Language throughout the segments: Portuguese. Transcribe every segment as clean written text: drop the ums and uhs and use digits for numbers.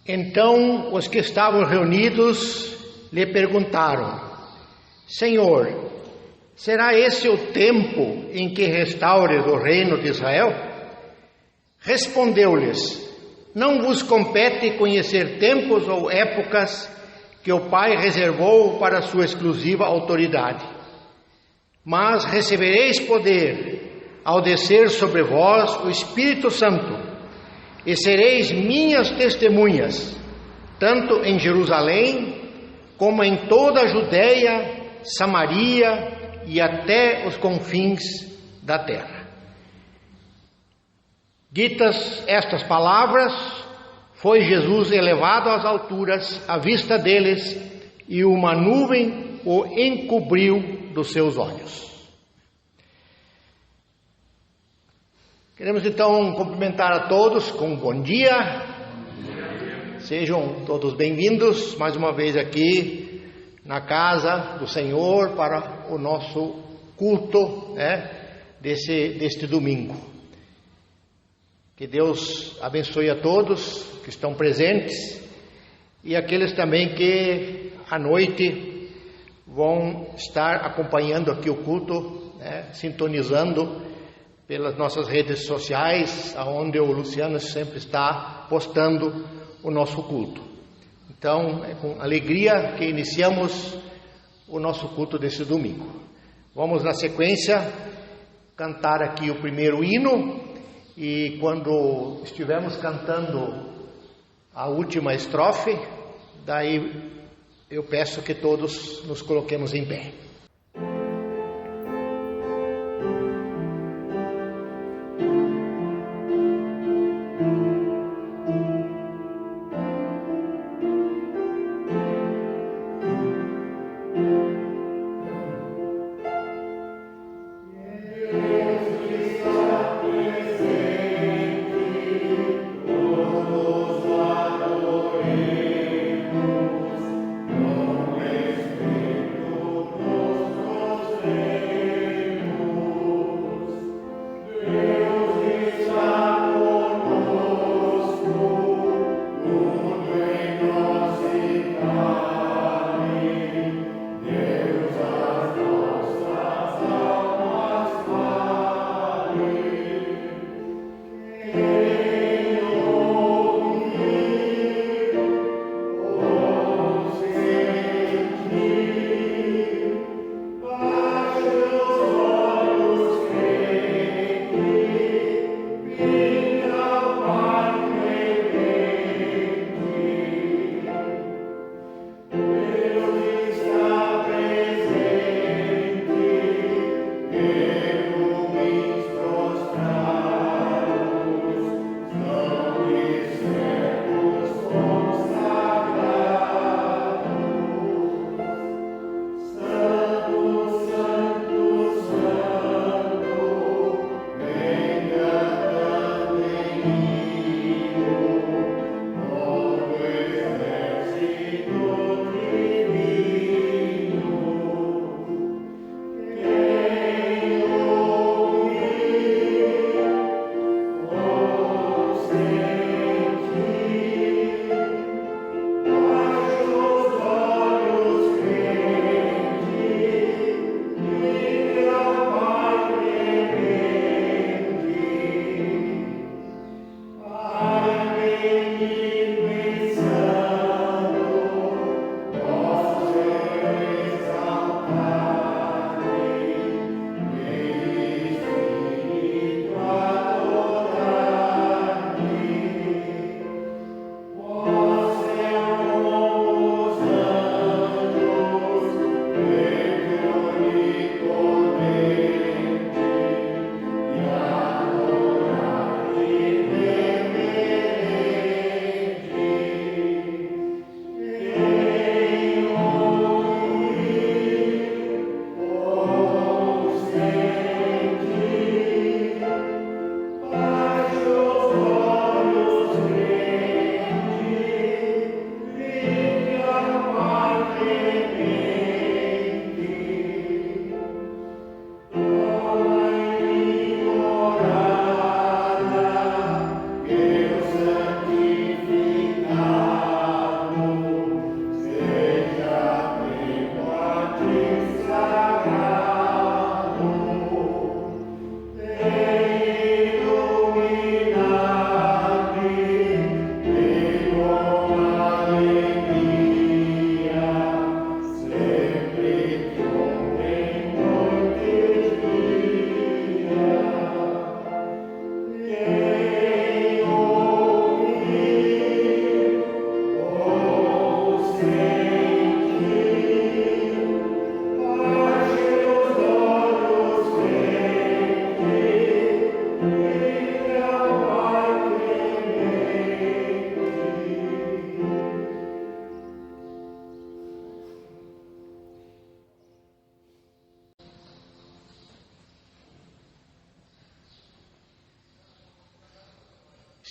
Então os que estavam reunidos lhe perguntaram: Senhor, será esse o tempo em que restaures o reino de Israel? Respondeu-lhes: Não vos compete conhecer tempos ou épocas que o Pai reservou para sua exclusiva autoridade. Mas recebereis poder ao descer sobre vós o Espírito Santo, e sereis minhas testemunhas, tanto em Jerusalém, como em toda a Judeia, Samaria e até os confins da terra. Ditas estas palavras, foi Jesus elevado às alturas à vista deles, e uma nuvem o encobriu dos seus olhos. Queremos então cumprimentar a todos com um bom dia. Sejam todos bem-vindos mais uma vez aqui na casa do Senhor para o nosso culto, deste domingo. Que Deus abençoe a todos que estão presentes e aqueles também que à noite vão estar acompanhando aqui o culto, sintonizando pelas nossas redes sociais, onde o Luciano sempre está postando o nosso culto. Então, é com alegria que iniciamos o nosso culto desse domingo. Vamos, na sequência, cantar aqui o primeiro hino, e quando estivermos cantando a última estrofe, daí eu peço que todos nos coloquemos em pé.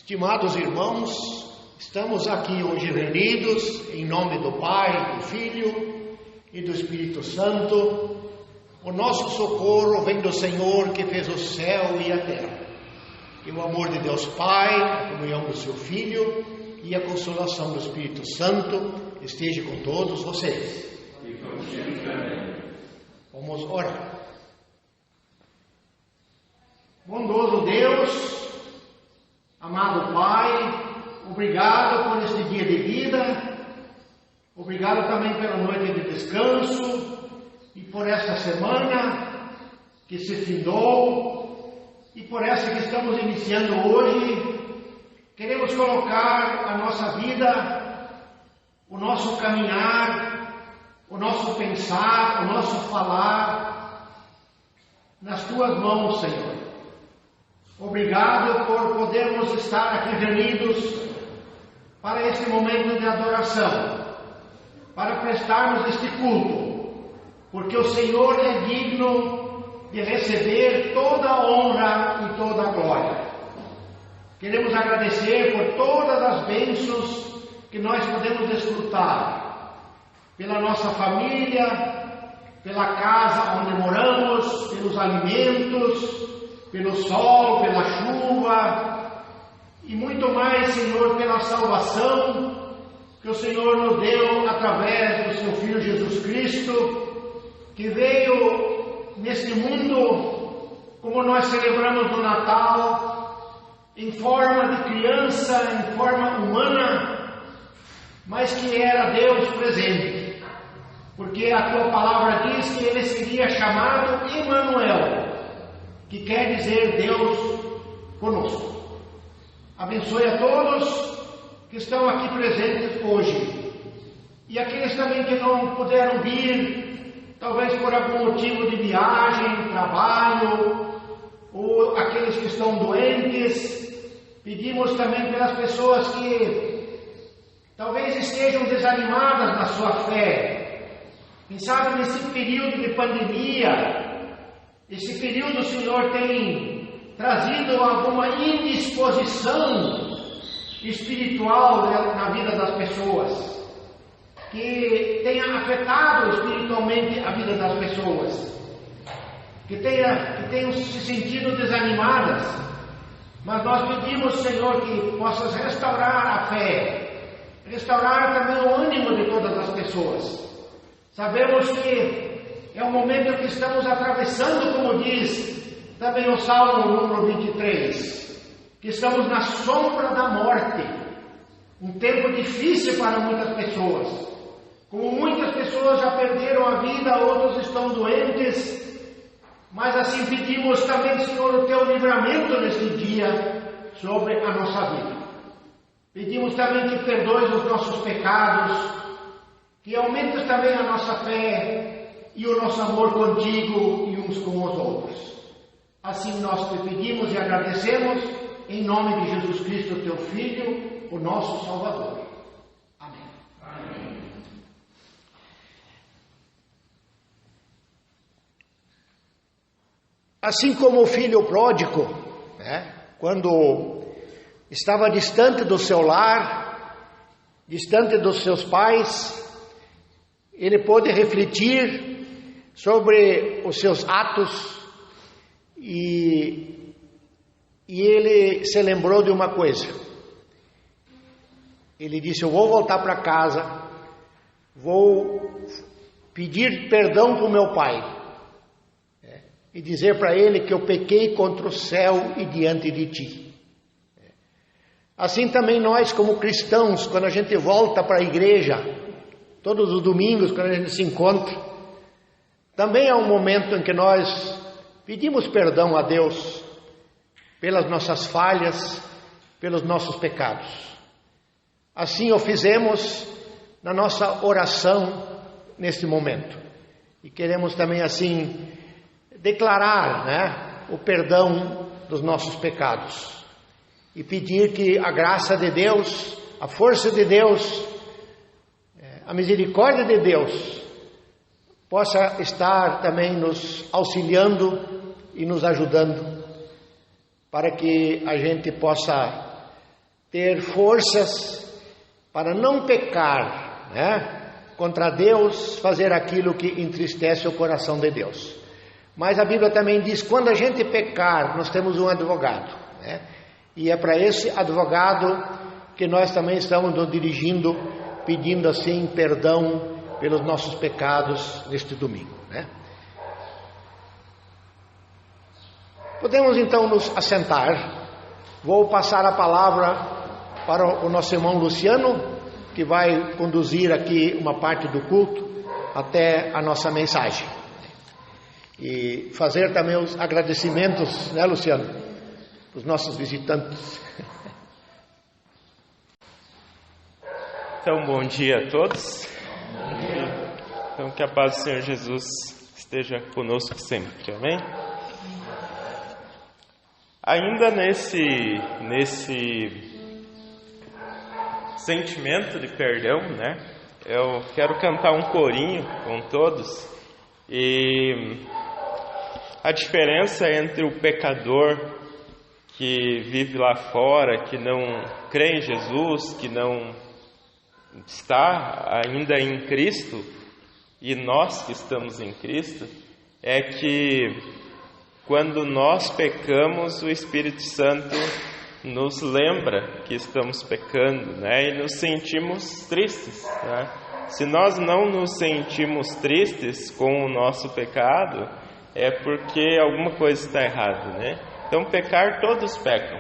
Estimados irmãos, estamos aqui hoje reunidos em nome do Pai, do Filho e do Espírito Santo. O nosso socorro vem do Senhor que fez o céu e a terra. Que o amor de Deus Pai, a comunhão do seu Filho e a consolação do Espírito Santo esteja com todos vocês. Vamos orar. Bondoso Deus, amado Pai, obrigado por este dia de vida, obrigado também pela noite de descanso e por esta semana que se findou e por essa que estamos iniciando hoje. Queremos colocar a nossa vida, o nosso caminhar, o nosso pensar, o nosso falar nas Tuas mãos, Senhor. Obrigado por podermos estar aqui reunidos para este momento de adoração, para prestarmos este culto, porque o Senhor é digno de receber toda a honra e toda a glória. Queremos agradecer por todas as bênçãos que nós podemos desfrutar, pela nossa família, pela casa onde moramos, pelos alimentos, pelo sol, pela chuva e muito mais, Senhor, pela salvação que o Senhor nos deu através do seu Filho Jesus Cristo, que veio neste mundo, como nós celebramos no Natal, em forma de criança, em forma humana, mas que era Deus presente, porque a Tua palavra diz que Ele seria chamado Emmanuel, que quer dizer Deus conosco. Abençoe a todos que estão aqui presentes hoje e aqueles também que não puderam vir, talvez por algum motivo de viagem, trabalho, ou aqueles que estão doentes. Pedimos também pelas pessoas que talvez estejam desanimadas na sua fé. Quem sabe nesse período de pandemia, esse período o Senhor tem trazido alguma indisposição espiritual na vida das pessoas, que tenha afetado espiritualmente a vida das pessoas, que tenham se sentido desanimadas. Mas nós pedimos, Senhor, que possas restaurar a fé, restaurar também o ânimo de todas as pessoas. Sabemos que é um momento que estamos atravessando, como diz também o Salmo número 23, que estamos na sombra da morte, um tempo difícil para muitas pessoas. Como muitas pessoas já perderam a vida, outros estão doentes, mas assim pedimos também, Senhor, o Teu livramento neste dia sobre a nossa vida. Pedimos também que perdoes os nossos pecados, que aumentes também a nossa fé e o nosso amor contigo e uns com os outros. Assim nós te pedimos e agradecemos, em nome de Jesus Cristo, Teu Filho, o nosso Salvador. Amém. Amém. Assim como o filho pródigo, quando estava distante do seu lar, distante dos seus pais, ele pôde refletir sobre os seus atos e ele se lembrou de uma coisa. Ele disse: eu vou voltar para casa, vou pedir perdão para o meu pai e dizer para ele que eu pequei contra o céu e diante de ti. Assim também nós, como cristãos, quando a gente volta para a igreja, todos os domingos, quando a gente se encontra, também é um momento em que nós pedimos perdão a Deus pelas nossas falhas, pelos nossos pecados. Assim o fizemos na nossa oração neste momento. E queremos também assim declarar, o perdão dos nossos pecados e pedir que a graça de Deus, a força de Deus, a misericórdia de Deus possa estar também nos auxiliando e nos ajudando para que a gente possa ter forças para não pecar, né, contra Deus, fazer aquilo que entristece o coração de Deus. Mas a Bíblia também diz, quando a gente pecar, nós temos um advogado, né? E é para esse advogado que nós também estamos nos dirigindo, pedindo assim perdão pelos nossos pecados neste domingo, né? Podemos então nos assentar. Vou passar a palavra para o nosso irmão Luciano, que vai conduzir aqui uma parte do culto até a nossa mensagem. E fazer também os agradecimentos, né, Luciano, dos nossos visitantes. Então, bom dia a todos. Então, que a paz do Senhor Jesus esteja conosco sempre, amém? Ainda nesse sentimento de perdão, né? Eu quero cantar um corinho com todos. E a diferença entre o pecador que vive lá fora, que não crê em Jesus, que não está ainda em Cristo, e nós que estamos em Cristo, é que quando nós pecamos, o Espírito Santo nos lembra que estamos pecando, né? E nos sentimos tristes, né? Se nós não nos sentimos tristes com o nosso pecado, é porque alguma coisa está errada, né? Então, pecar, todos pecam,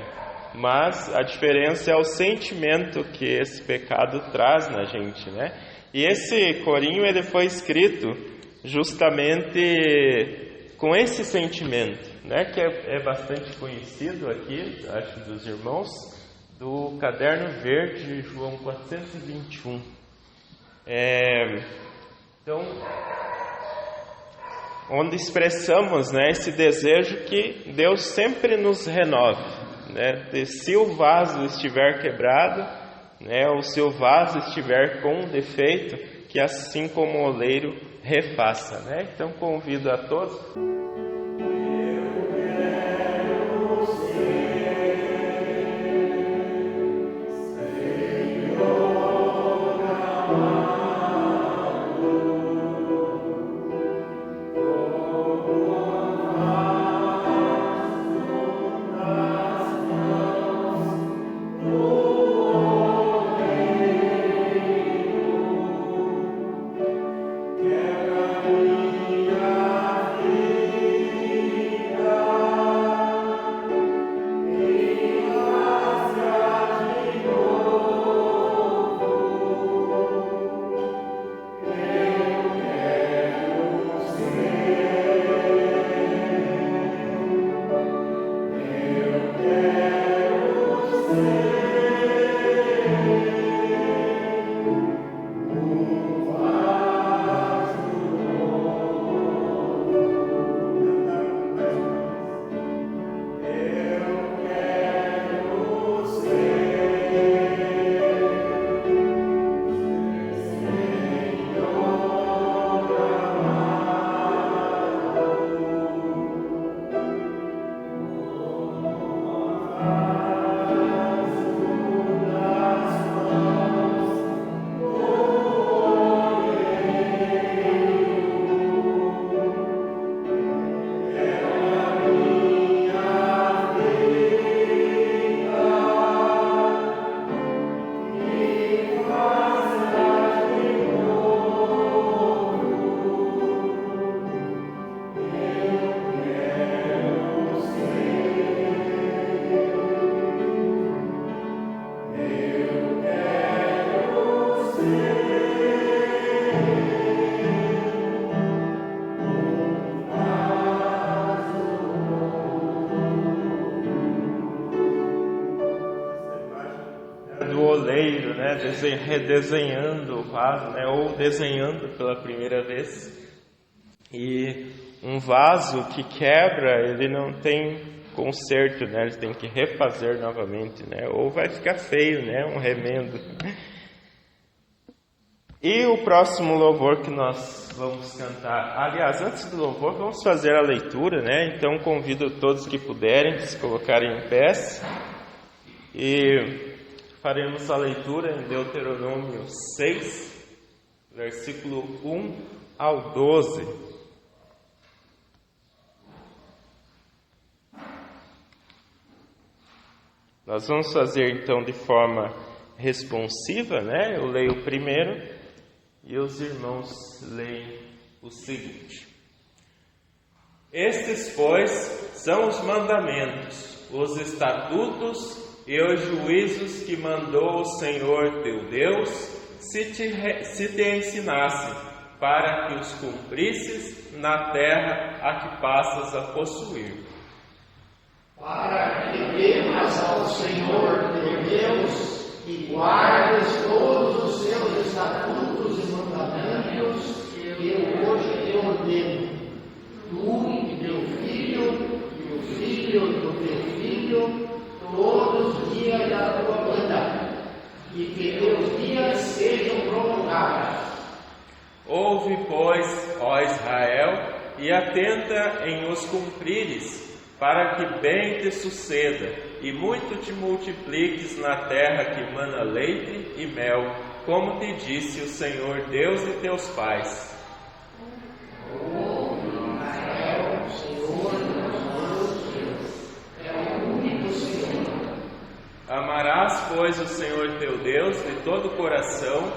mas a diferença é o sentimento que esse pecado traz na gente, né? E esse corinho, ele foi escrito justamente com esse sentimento, né? Que é bastante conhecido aqui, acho, dos irmãos, do Caderno Verde, João 421. Então, onde expressamos, né, esse desejo que Deus sempre nos renove, né? Se o vaso estiver quebrado, né, ou se o vaso estiver com defeito, que assim como o oleiro refaça, né? Então convido a todos. Redesenhando o vaso, né, ou desenhando pela primeira vez. E um vaso que quebra, ele não tem conserto, né, ele tem que refazer novamente, né, ou vai ficar feio, né, um remendo. E o próximo louvor que nós vamos cantar, aliás, antes do louvor, vamos fazer a leitura, né, então convido todos que puderem se colocarem em pés. E faremos a leitura em Deuteronômio 6, versículo 1 ao 12. Nós vamos fazer então de forma responsiva, né? Eu leio o primeiro e os irmãos leem o seguinte. Estes, pois, são os mandamentos, os estatutos e os juízos que mandou o Senhor teu Deus, se te ensinasse, para que os cumprisses na terra a que passas a possuir. Para que temas ao Senhor teu Deus e guardes todos os seus estatutos e mandamentos que eu hoje te ordeno, tu e teu filho e o filho do teu filho, todos os dias da tua vida, e que teus dias sejam prolongados. Ouve, pois, ó Israel, e atenta em os cumprires, para que bem te suceda, e muito te multipliques na terra que mana leite e mel, como te disse o Senhor Deus de teus pais. Amarás, pois, o Senhor teu Deus de todo o coração,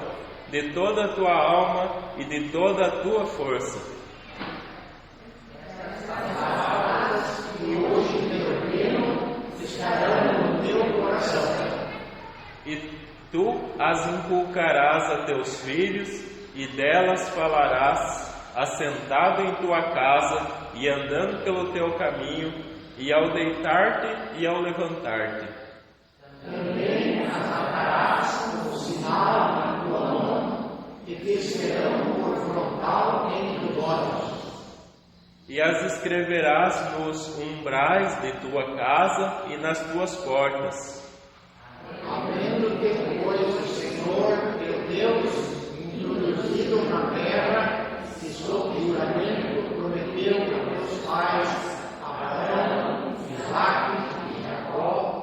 de toda a tua alma e de toda a tua força. Essas palavras que hoje te ordeno estarão no teu coração. E tu as inculcarás a teus filhos, e delas falarás, assentado em tua casa e andando pelo teu caminho, e ao deitar-te e ao levantar-te. Também as atarás como sinal na tua mão, e te serão por frontal entre os olhos. E as escreverás nos umbrais de tua casa e nas tuas portas. Havendo-te, pois, o Senhor teu Deus introduzido na terra, que sob juramento prometeu a teus pais, Abraão, Isaque e Jacó,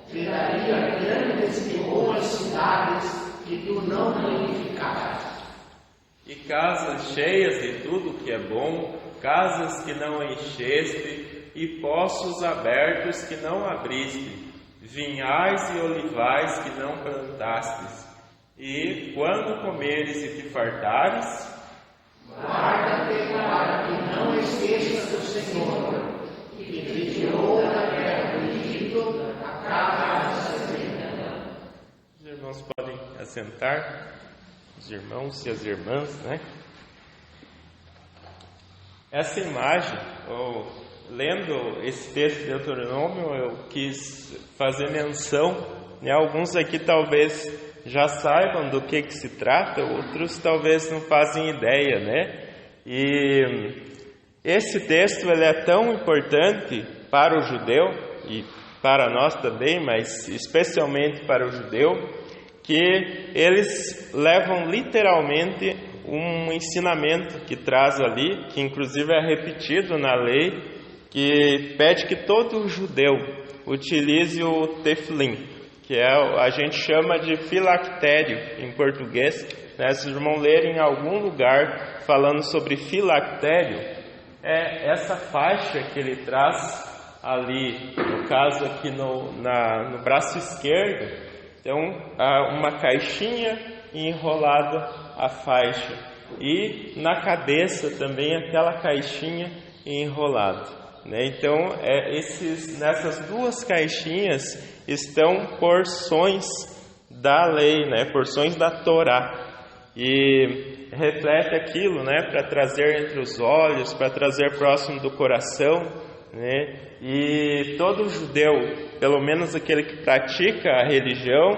te daria grandes e boas cidades que tu não edificaste. E casas cheias de tudo que é bom, casas que não encheste, e poços abertos que não abriste, vinhais e olivais que não plantastes. E quando comeres e te fartares, guarda-te para que não esqueças do Senhor, que te tirou da terra do Egito, a casa de servidão. Os irmãos podem assentar, os irmãos e as irmãs, né? Essa imagem, lendo esse texto de Deuteronômio, eu quis fazer menção, né? Alguns aqui talvez já saibam do que se trata, outros talvez não fazem ideia, né? E esse texto ele é tão importante para o judeu e para nós também, mas especialmente para o judeu, que eles levam literalmente um ensinamento que traz ali, que inclusive é repetido na lei, que pede que todo judeu utilize o tefilim, que a gente chama de filactério em português, né? Se os irmãos lerem em algum lugar falando sobre filactério, é essa faixa que ele traz ali, no caso aqui no braço esquerdo. Então, uma caixinha enrolada a faixa, e na cabeça também aquela caixinha enrolada, né? Então, nessas duas caixinhas estão porções da lei, né? Porções da Torá, e reflete aquilo, né? Para trazer entre os olhos, para trazer próximo do coração, né? E todo judeu, pelo menos aquele que pratica a religião,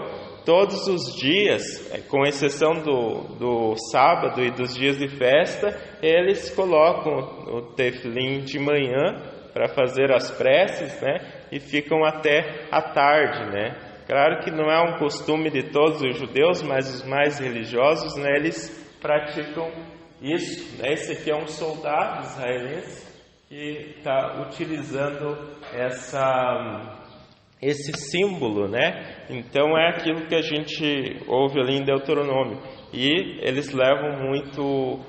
todos os dias, com exceção do sábado e dos dias de festa, eles colocam o tefilim de manhã para fazer as preces, né? E ficam até a tarde, né? Claro que não é um costume de todos os judeus, mas os mais religiosos, né, eles praticam isso, né? Esse aqui é um soldado israelense que está utilizando esse símbolo, né? Então é aquilo que a gente ouve ali em Deuteronômio. E eles levam muito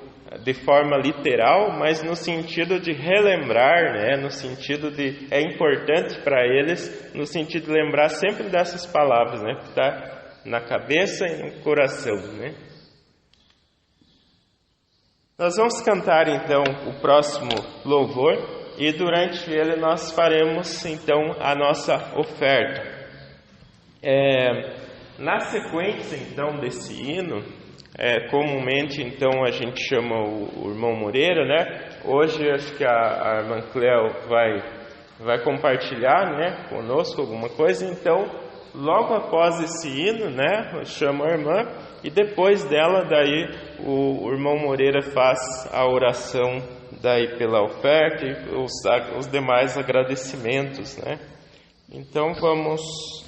de forma literal, mas no sentido de relembrar, né? No sentido de é importante para eles, no sentido de lembrar sempre dessas palavras, né? Que está na cabeça e no coração, né? Nós vamos cantar então o próximo louvor e durante ele nós faremos então a nossa oferta. Na sequência então desse hino, comumente então a gente chama o irmão Moreira, né? Hoje acho que a irmã Cleo vai compartilhar, né, conosco alguma coisa. Então logo após esse hino, né, eu chamo a irmã e depois dela daí o irmão Moreira faz a oração daí pela oferta e os demais agradecimentos, né? Então vamos.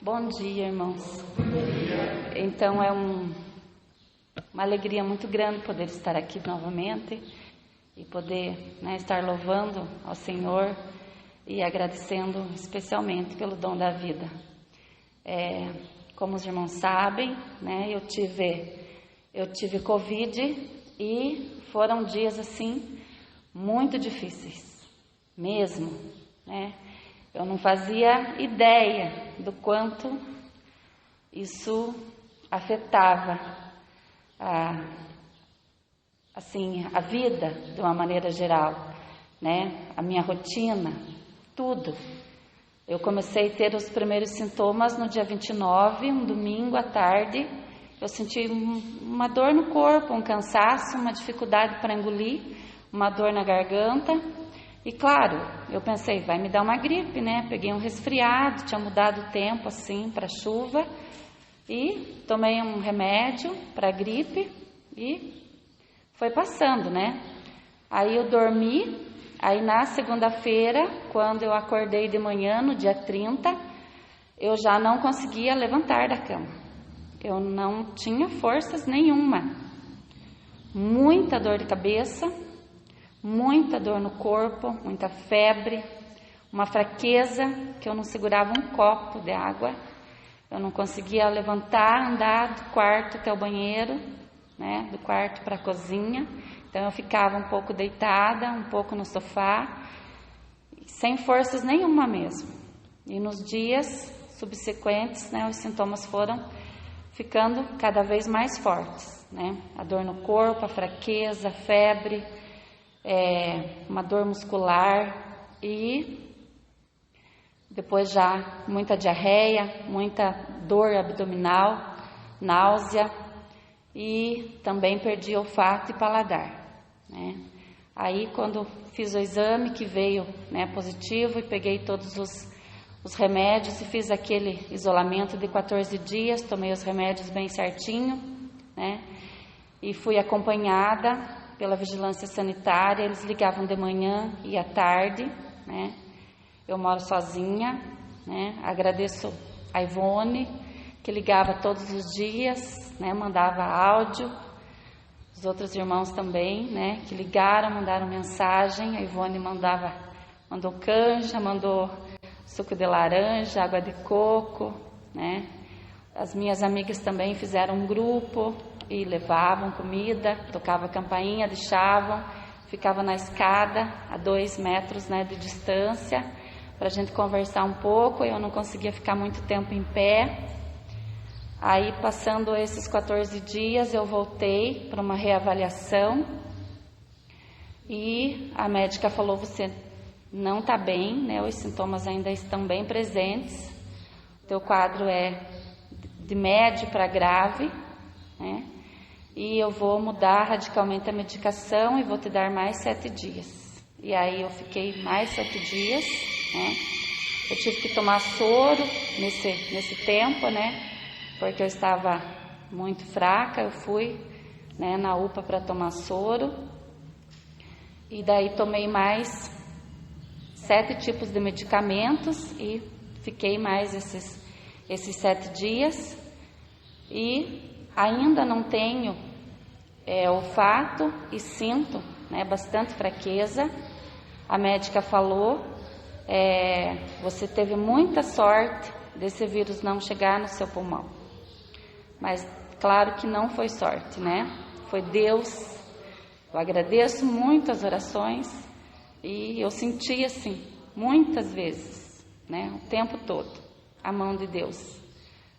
Bom dia, irmãos. Então é uma alegria muito grande poder estar aqui novamente e poder, né, estar louvando ao Senhor e agradecendo especialmente pelo dom da vida. Como os irmãos sabem, né, eu tive Covid e foram dias assim muito difíceis, mesmo, né? Eu não fazia ideia do quanto isso afetava a vida de uma maneira geral, né? A minha rotina, tudo. Eu comecei a ter os primeiros sintomas no dia 29, um domingo à tarde. Eu senti uma dor no corpo, um cansaço, uma dificuldade para engolir, uma dor na garganta. E claro, eu pensei, vai me dar uma gripe, né? Peguei um resfriado, tinha mudado o tempo assim para chuva. E tomei um remédio para gripe e foi passando, né? Aí eu dormi. Aí na segunda-feira, quando eu acordei de manhã, no dia 30, eu já não conseguia levantar da cama. Eu não tinha forças nenhuma. Muita dor de cabeça, muita dor no corpo, muita febre, uma fraqueza que eu não segurava um copo de água. Eu não conseguia levantar, andar do quarto até o banheiro, né, do quarto para a cozinha. Então eu ficava um pouco deitada, um pouco no sofá, sem forças nenhuma mesmo. E nos dias subsequentes, né, os sintomas foram ficando cada vez mais fortes, né? A dor no corpo, a fraqueza, a febre, uma dor muscular e depois já muita diarreia, muita dor abdominal, náusea e também perdi olfato e paladar, né? Aí quando fiz o exame que veio, né, positivo, e peguei todos os remédios e fiz aquele isolamento de 14 dias, tomei os remédios bem certinho, né? E fui acompanhada pela vigilância sanitária, eles ligavam de manhã e à tarde, né? Eu moro sozinha, né? Agradeço a Ivone, que ligava todos os dias, né? Mandava áudio, os outros irmãos também, né? Que ligaram, mandaram mensagem, a Ivone mandou canja, mandou suco de laranja, água de coco, né? As minhas amigas também fizeram um grupo e levavam comida, tocava a campainha, deixavam, ficava na escada a 2 metros, né, de distância, para a gente conversar um pouco. Eu não conseguia ficar muito tempo em pé. Aí, passando esses 14 dias, eu voltei para uma reavaliação e a médica falou, você não está bem, né? Os sintomas ainda estão bem presentes, teu quadro é de médio para grave, né? E eu vou mudar radicalmente a medicação e vou te dar mais 7 dias. E aí eu fiquei mais 7 dias, né? Eu tive que tomar soro nesse tempo, né? Porque eu estava muito fraca, eu fui, né, na UPA para tomar soro. E daí tomei mais 7 tipos de medicamentos e fiquei mais esses 7 dias. E ainda não tenho olfato e sinto, né, bastante fraqueza. A médica falou, você teve muita sorte desse vírus não chegar no seu pulmão. Mas claro que não foi sorte, né? Foi Deus. Eu agradeço muito as orações e eu senti assim, muitas vezes, né? O tempo todo, a mão de Deus,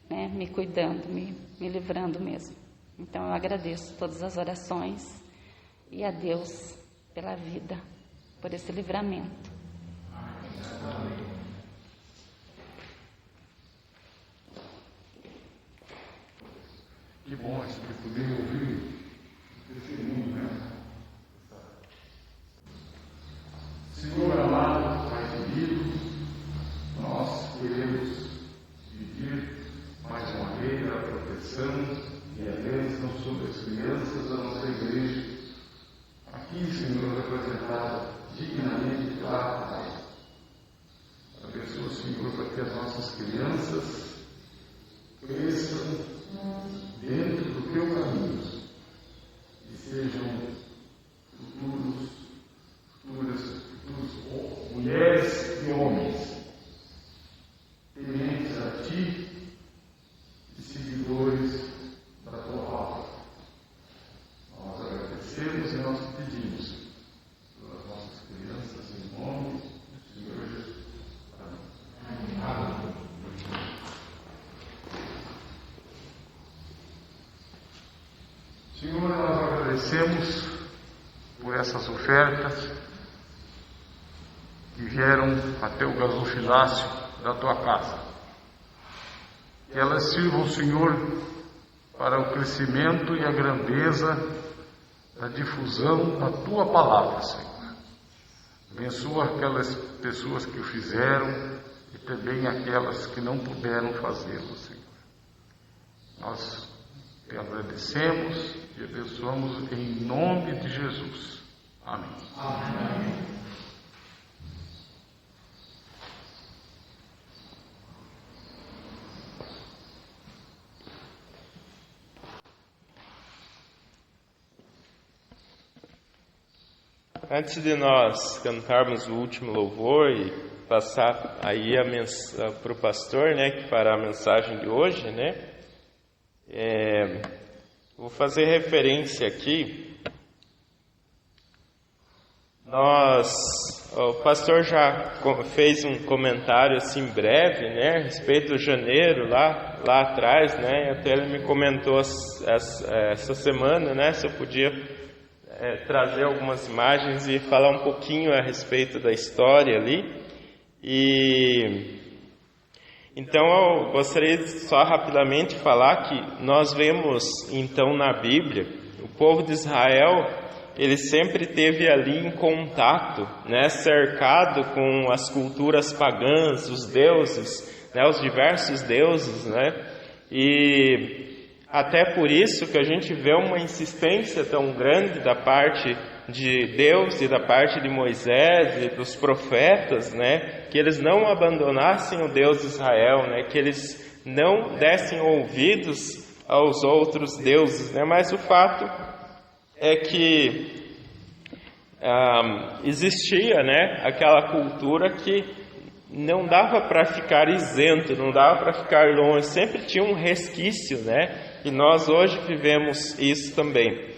né? Me cuidando, me livrando mesmo. Então eu agradeço todas as orações e a Deus pela vida, por esse livramento. Que bom isso, que poder ouvir o testemunho, né? Senhor amado, Pai querido, nós queremos pedir mais uma vez a proteção e a bênção sobre as crianças da nossa igreja. Aqui, Senhor, representada dignamente pela Pai. Abençoa, Senhor, para que as nossas crianças cresçam dentro do teu caminho e sejam futuras mulheres e homens tementes a ti e seguidores da tua palavra. Nós agradecemos e nós te pedimos pelas nossas crianças em nome do Senhor Jesus. Amém. Senhor, nós agradecemos por essas ofertas que vieram até o gasofilácio da tua casa. Que elas sirvam, Senhor, para o crescimento e a grandeza da difusão da tua palavra, Senhor. Abençoa aquelas pessoas que o fizeram e também aquelas que não puderam fazê-lo, Senhor. Nós te agradecemos e abençoamos em nome de Jesus. Amém. Amém. Antes de nós cantarmos o último louvor e passar aí para o pastor, né, que fará a mensagem de hoje, né, vou fazer referência aqui. O pastor já fez um comentário assim breve, né, a respeito do janeiro lá atrás, né, até ele me comentou essa semana, né, se eu podia trazer algumas imagens e falar um pouquinho a respeito da história ali. E então eu gostaria de só rapidamente falar que nós vemos então na Bíblia o povo de Israel, ele sempre esteve ali em contato, né, cercado com as culturas pagãs, os deuses, né, os diversos deuses, né, e até por isso que a gente vê uma insistência tão grande da parte de Deus e da parte de Moisés e dos profetas, né, que eles não abandonassem o Deus de Israel, né, que eles não dessem ouvidos aos outros deuses, né, mas o fato é que existia, né, aquela cultura que não dava para ficar isento, não dava para ficar longe, sempre tinha um resquício, né? E nós hoje vivemos isso também.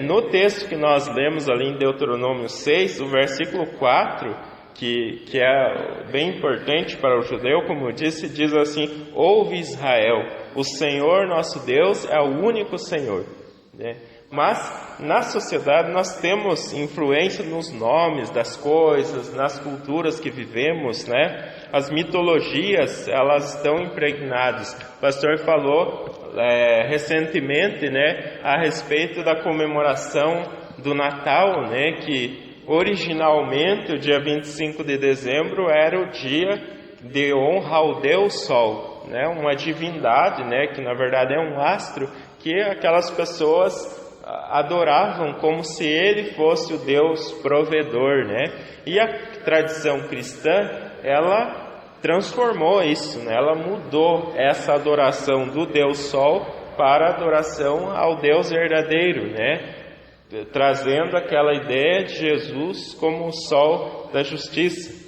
No texto que nós lemos ali em Deuteronômio 6, o versículo 4, que é bem importante para o judeu, como eu disse, diz assim: ouve Israel, o Senhor nosso Deus é o único Senhor, né? Mas na sociedade nós temos influência nos nomes das coisas, nas culturas que vivemos, né? As mitologias, elas estão impregnadas. O pastor falou recentemente, né, a respeito da comemoração do Natal, né, que originalmente o dia 25 de dezembro era o dia de honra ao Deus Sol, né, uma divindade, né, que na verdade é um astro que aquelas pessoas adoravam como se ele fosse o Deus provedor, né? E a tradição cristã, ela transformou isso, né? Ela mudou essa adoração do Deus Sol para a adoração ao Deus verdadeiro, né? Trazendo aquela ideia de Jesus como o sol da justiça.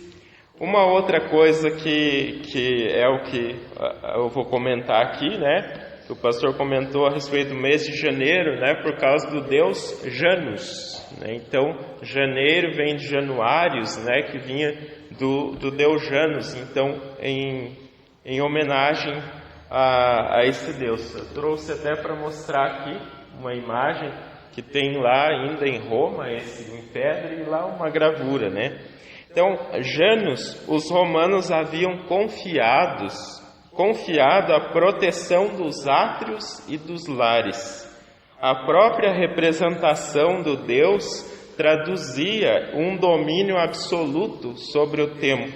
Uma outra coisa que é o que eu vou comentar aqui, né? O pastor comentou a respeito do mês de janeiro, né, por causa do deus Janus, né? Então, janeiro vem de Januários, né, que vinha do deus Janus. Então, em homenagem a esse deus. Eu trouxe até para mostrar aqui uma imagem que tem lá ainda em Roma, esse em pedra, e lá uma gravura, né? Então, Janus, os romanos haviam confiado a proteção dos átrios e dos lares. A própria representação do Deus traduzia um domínio absoluto sobre o tempo.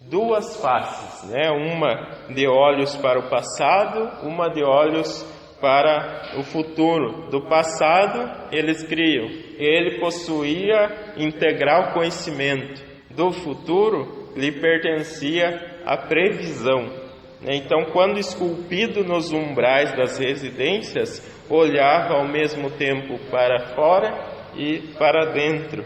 Duas faces, né? Uma de olhos para o passado, uma de olhos para o futuro. Do passado, eles criam. Ele possuía integral conhecimento. Do futuro, lhe pertencia a previsão. Então, quando esculpido nos umbrais das residências, olhava ao mesmo tempo para fora e para dentro.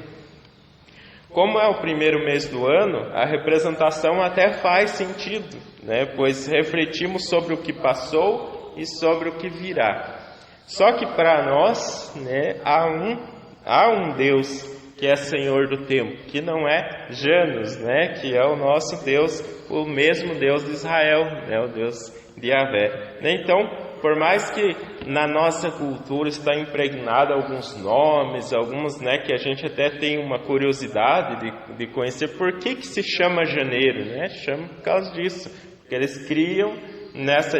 Como é o primeiro mês do ano, a representação até faz sentido, né? Pois refletimos sobre o que passou e sobre o que virá. Só que para nós, né, há um Deus que é Senhor do tempo, que não é Janus, né, que é o nosso Deus, o mesmo Deus de Israel, né, o Deus de Yahvé. Então, por mais que na nossa cultura está impregnado alguns nomes, alguns, né, que a gente até tem uma curiosidade de conhecer, por que se chama janeiro, né? Chama por causa disso, porque eles criam nessa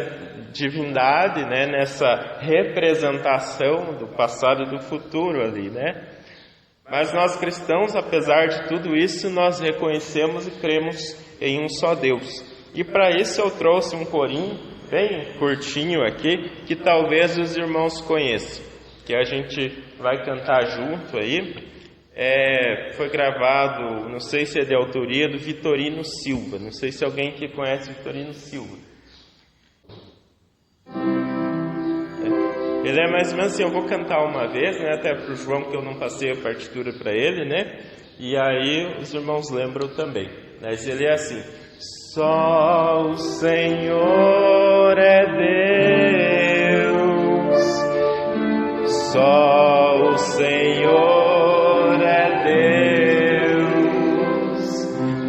divindade, né, nessa representação do passado e do futuro ali, né? Mas nós cristãos, apesar de tudo isso, nós reconhecemos e cremos em um só Deus. E para isso eu trouxe um corinho bem curtinho aqui, que talvez os irmãos conheçam, que a gente vai cantar junto aí. Foi gravado, não sei se é de autoria do Vitorino Silva, não sei se alguém que conhece Vitorino Silva. Ele é mais ou menos assim, eu vou cantar uma vez, né, até para o João, que eu não passei a partitura para ele, né, e aí os irmãos lembram também. Mas ele é assim: só o Senhor é Deus, só o Senhor é Deus,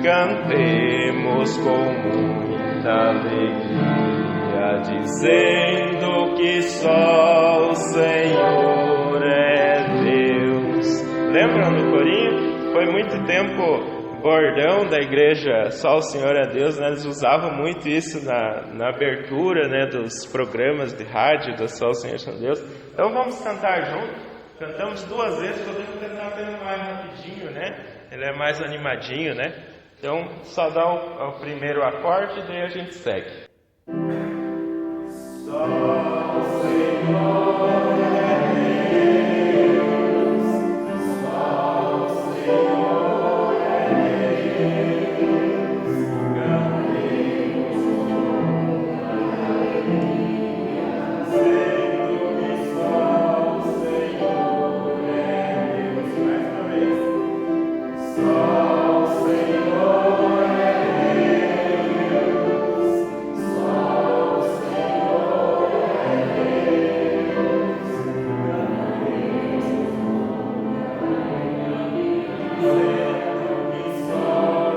cantemos com muita alegria, dizendo que só o Senhor é Deus. Lembram do corinho? Foi muito tempo bordão da igreja, só o Senhor é Deus, né? Eles usavam muito isso na abertura, né, dos programas de rádio do Só o Senhor é Deus. Então vamos cantar junto. Cantamos 2 vezes, podemos cantar até mais rapidinho, né? Ele é mais animadinho, né? Então só dá o primeiro acorde e daí a gente segue. Só o Senhor é Deus, só o Senhor é Deus, cantemos com alegria, dizendo que só o Senhor é Deus. Mais uma vez. Só o Senhor é Deus, só o Senhor é Deus, cantemos com alegria, dizendo que só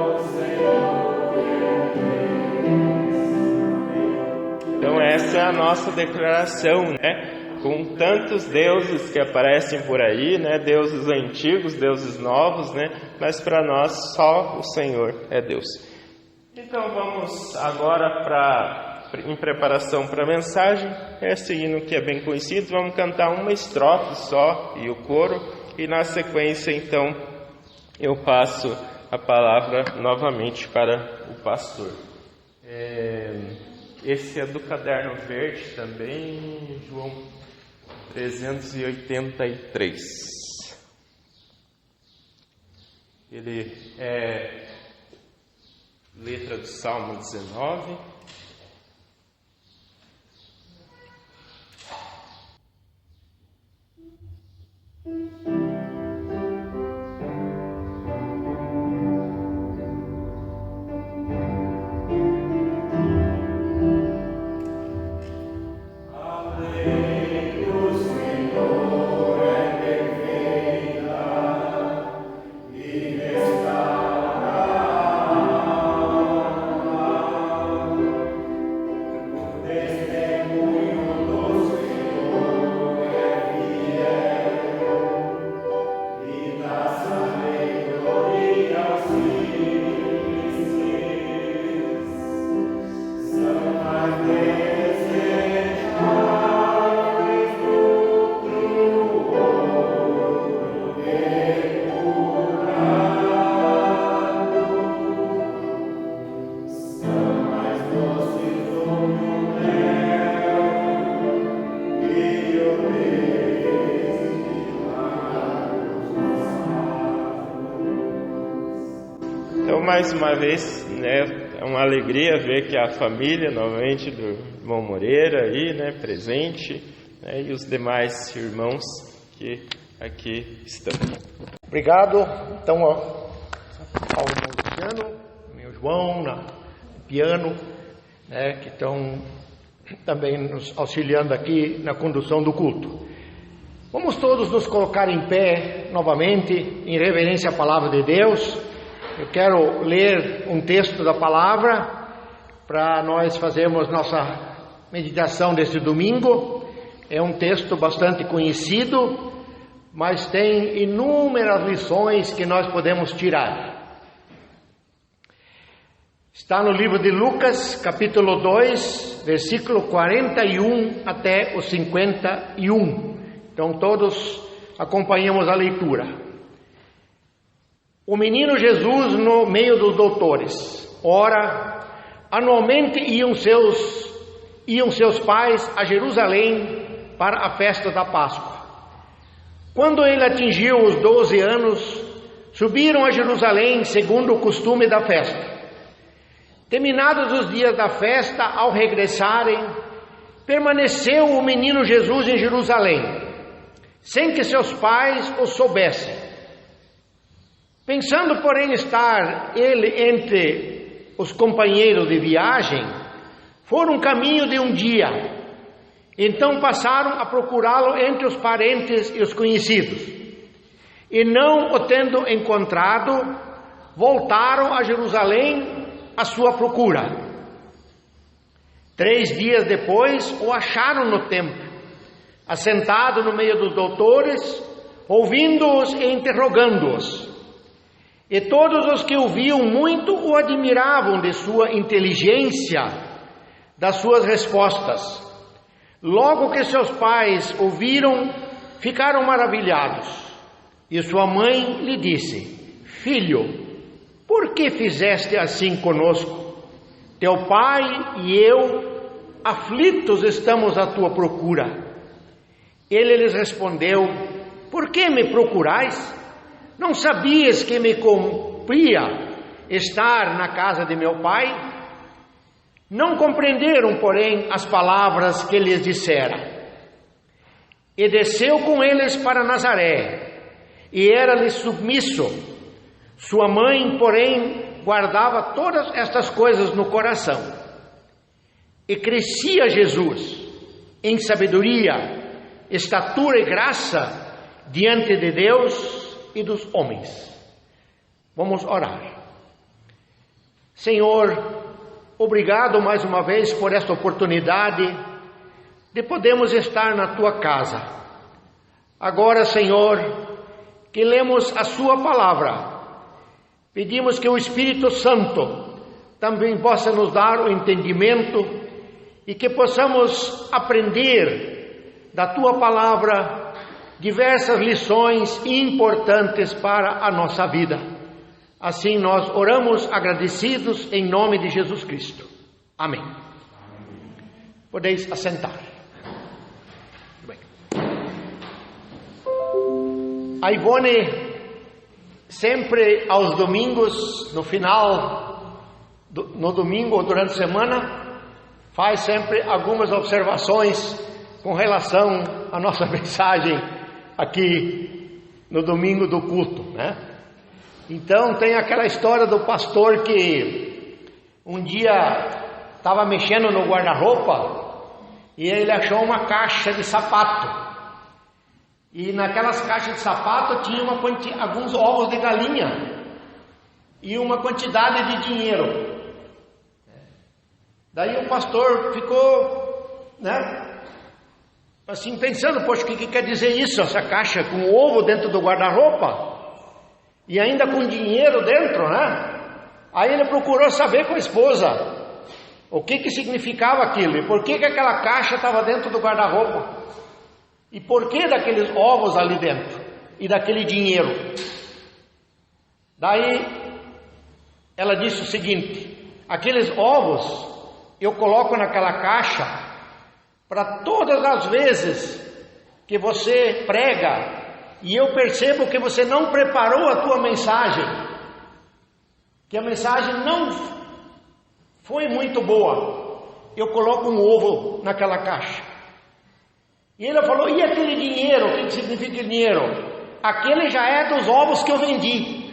o Senhor é Deus. Então essa é a nossa declaração, né? Com tantos deuses que aparecem por aí, né? Deuses antigos, deuses novos, né? Mas para nós só o Senhor é Deus. Então vamos agora em preparação para a mensagem, esse hino que é bem conhecido, vamos cantar uma estrofe só e o coro, e na sequência então eu passo a palavra novamente para o pastor. Esse é do caderno verde também, João 383. Ele é letra do Salmo 19. Mais uma vez, né, é uma alegria ver que a família, novamente, do irmão Moreira aí, né, presente, né, e os demais irmãos que aqui estão. Obrigado. Então, ao irmão Luciano, meu João, no piano, né, que estão também nos auxiliando aqui na condução do culto. Vamos todos nos colocar em pé novamente, em reverência à palavra de Deus. Eu quero ler um texto da palavra para nós fazermos nossa meditação deste domingo é um texto bastante conhecido, mas tem inúmeras lições que nós podemos tirar. Está no livro de Lucas, capítulo 2, versículo 41 até o 51. Então todos acompanhamos a leitura. O menino Jesus no meio dos doutores. Ora, anualmente iam seus pais a Jerusalém para a festa da Páscoa. Quando ele atingiu os 12 anos, subiram a Jerusalém segundo o costume da festa. Terminados os dias da festa, ao regressarem, permaneceu o menino Jesus em Jerusalém, sem que seus pais o soubessem. Pensando, porém, estar ele entre os companheiros de viagem, foram um caminho de um dia. Então passaram a procurá-lo entre os parentes e os conhecidos. E não o tendo encontrado, voltaram a Jerusalém à sua procura. 3 dias depois, o acharam no templo, assentado no meio dos doutores, ouvindo-os e interrogando-os. E todos os que o viam muito o admiravam de sua inteligência, das suas respostas. Logo que seus pais ouviram, ficaram maravilhados. E sua mãe lhe disse: Filho, por que fizeste assim conosco? Teu pai e eu, aflitos, estamos à tua procura. Ele lhes respondeu: Por que me procurais? Não sabias que me cumpria estar na casa de meu pai? Não compreenderam, porém, as palavras que lhes dissera. E desceu com eles para Nazaré, e era-lhe submisso. Sua mãe, porém, guardava todas estas coisas no coração. E crescia Jesus em sabedoria, estatura e graça diante de Deus e dos homens. Vamos orar. Senhor, obrigado mais uma vez por esta oportunidade de podermos estar na Tua casa. Agora, Senhor, que lemos a Sua palavra, pedimos que o Espírito Santo também possa nos dar o entendimento e que possamos aprender da Tua palavra diversas lições importantes para a nossa vida. Assim nós oramos agradecidos em nome de Jesus Cristo. Amém. Podeis assentar. Bem. A Ivone sempre aos domingos, no final, no domingo ou durante a semana, faz sempre algumas observações com relação à nossa mensagem aqui no domingo do culto, né? Então tem aquela história do pastor que um dia estava mexendo no guarda-roupa e ele achou uma caixa de sapato. E naquelas caixas de sapato tinha alguns ovos de galinha e uma quantidade de dinheiro. Daí o pastor ficou, assim pensando, poxa, o que quer dizer isso? Essa caixa com ovo dentro do guarda-roupa e ainda com dinheiro dentro, né? Aí ele procurou saber com a esposa o que significava aquilo e por que aquela caixa estava dentro do guarda-roupa. E por que daqueles ovos ali dentro? E daquele dinheiro? Daí ela disse o seguinte: aqueles ovos eu coloco naquela caixa para todas as vezes que você prega e eu percebo que você não preparou a tua mensagem, que a mensagem não foi muito boa, eu coloco um ovo naquela caixa. E ele falou: e aquele dinheiro? O que significa dinheiro? Aquele já é dos ovos que eu vendi.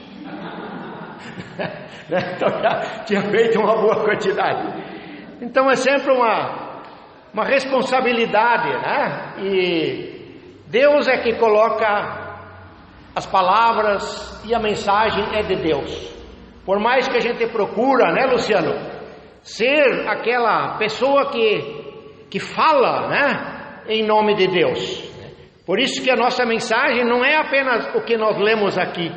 Então já tinha feito uma boa quantidade. Então é sempre uma responsabilidade, né? E Deus é que coloca as palavras e a mensagem é de Deus. Por mais que a gente procura, né, Luciano, ser aquela pessoa que que fala, né, em nome de Deus. Por isso que a nossa mensagem não é apenas o que nós lemos aqui,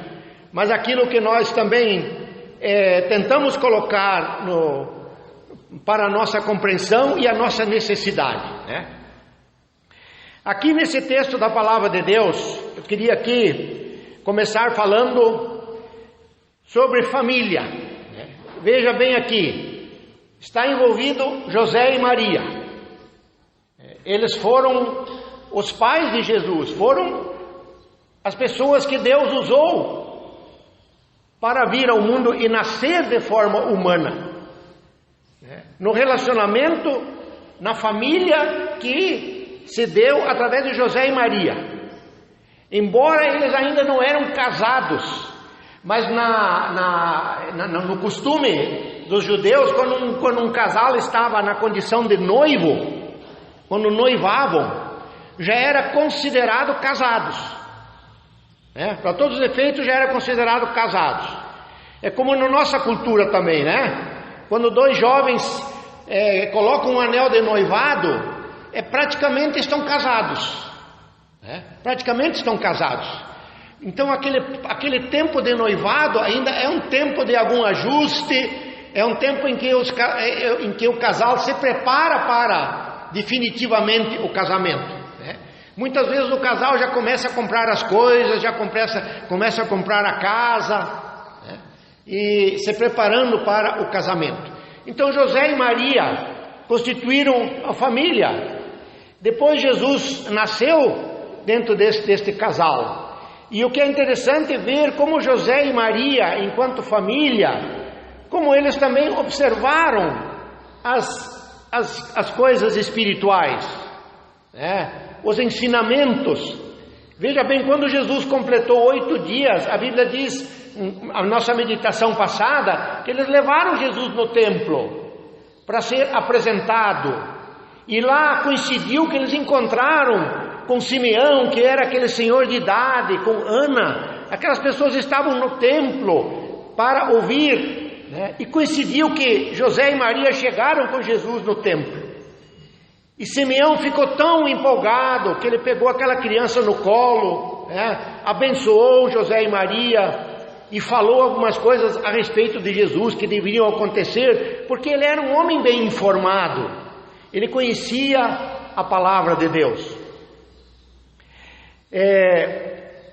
mas aquilo que nós também tentamos colocar para a nossa compreensão e a nossa necessidade, né? Aqui nesse texto da Palavra de Deus, eu queria aqui começar falando sobre família, né? Veja bem aqui, está envolvido José e Maria. Eles foram os pais de Jesus, foram as pessoas que Deus usou para vir ao mundo e nascer de forma humana. No relacionamento, na família que se deu através de José e Maria. Embora eles ainda não eram casados, mas no costume dos judeus, quando um casal estava na condição de noivo, quando noivavam, já era considerado casados. Para todos os efeitos já era considerado casados. É como na nossa cultura também, né? Quando dois jovens colocam um anel de noivado, praticamente estão casados. Praticamente estão casados. Então aquele tempo de noivado ainda é um tempo de algum ajuste, é um tempo em que o casal se prepara para definitivamente o casamento. Muitas vezes o casal já começa a comprar as coisas, já começa a comprar a casa, né? E se preparando para o casamento. Então José e Maria constituíram a família. Depois Jesus nasceu dentro deste casal. E o que é interessante é ver como José e Maria, enquanto família, como eles também observaram as coisas espirituais, né? Os ensinamentos. Veja bem, quando Jesus completou 8 dias, a Bíblia diz, a nossa meditação passada, que eles levaram Jesus no templo para ser apresentado, e lá coincidiu que eles encontraram com Simeão, que era aquele senhor de idade, com Ana. Aquelas pessoas estavam no templo para ouvir, né? E coincidiu que José e Maria chegaram com Jesus no templo. E Simeão ficou tão empolgado que ele pegou aquela criança no colo, né? Abençoou José e Maria e falou algumas coisas a respeito de Jesus que deveriam acontecer, porque ele era um homem bem informado, ele conhecia a palavra de Deus.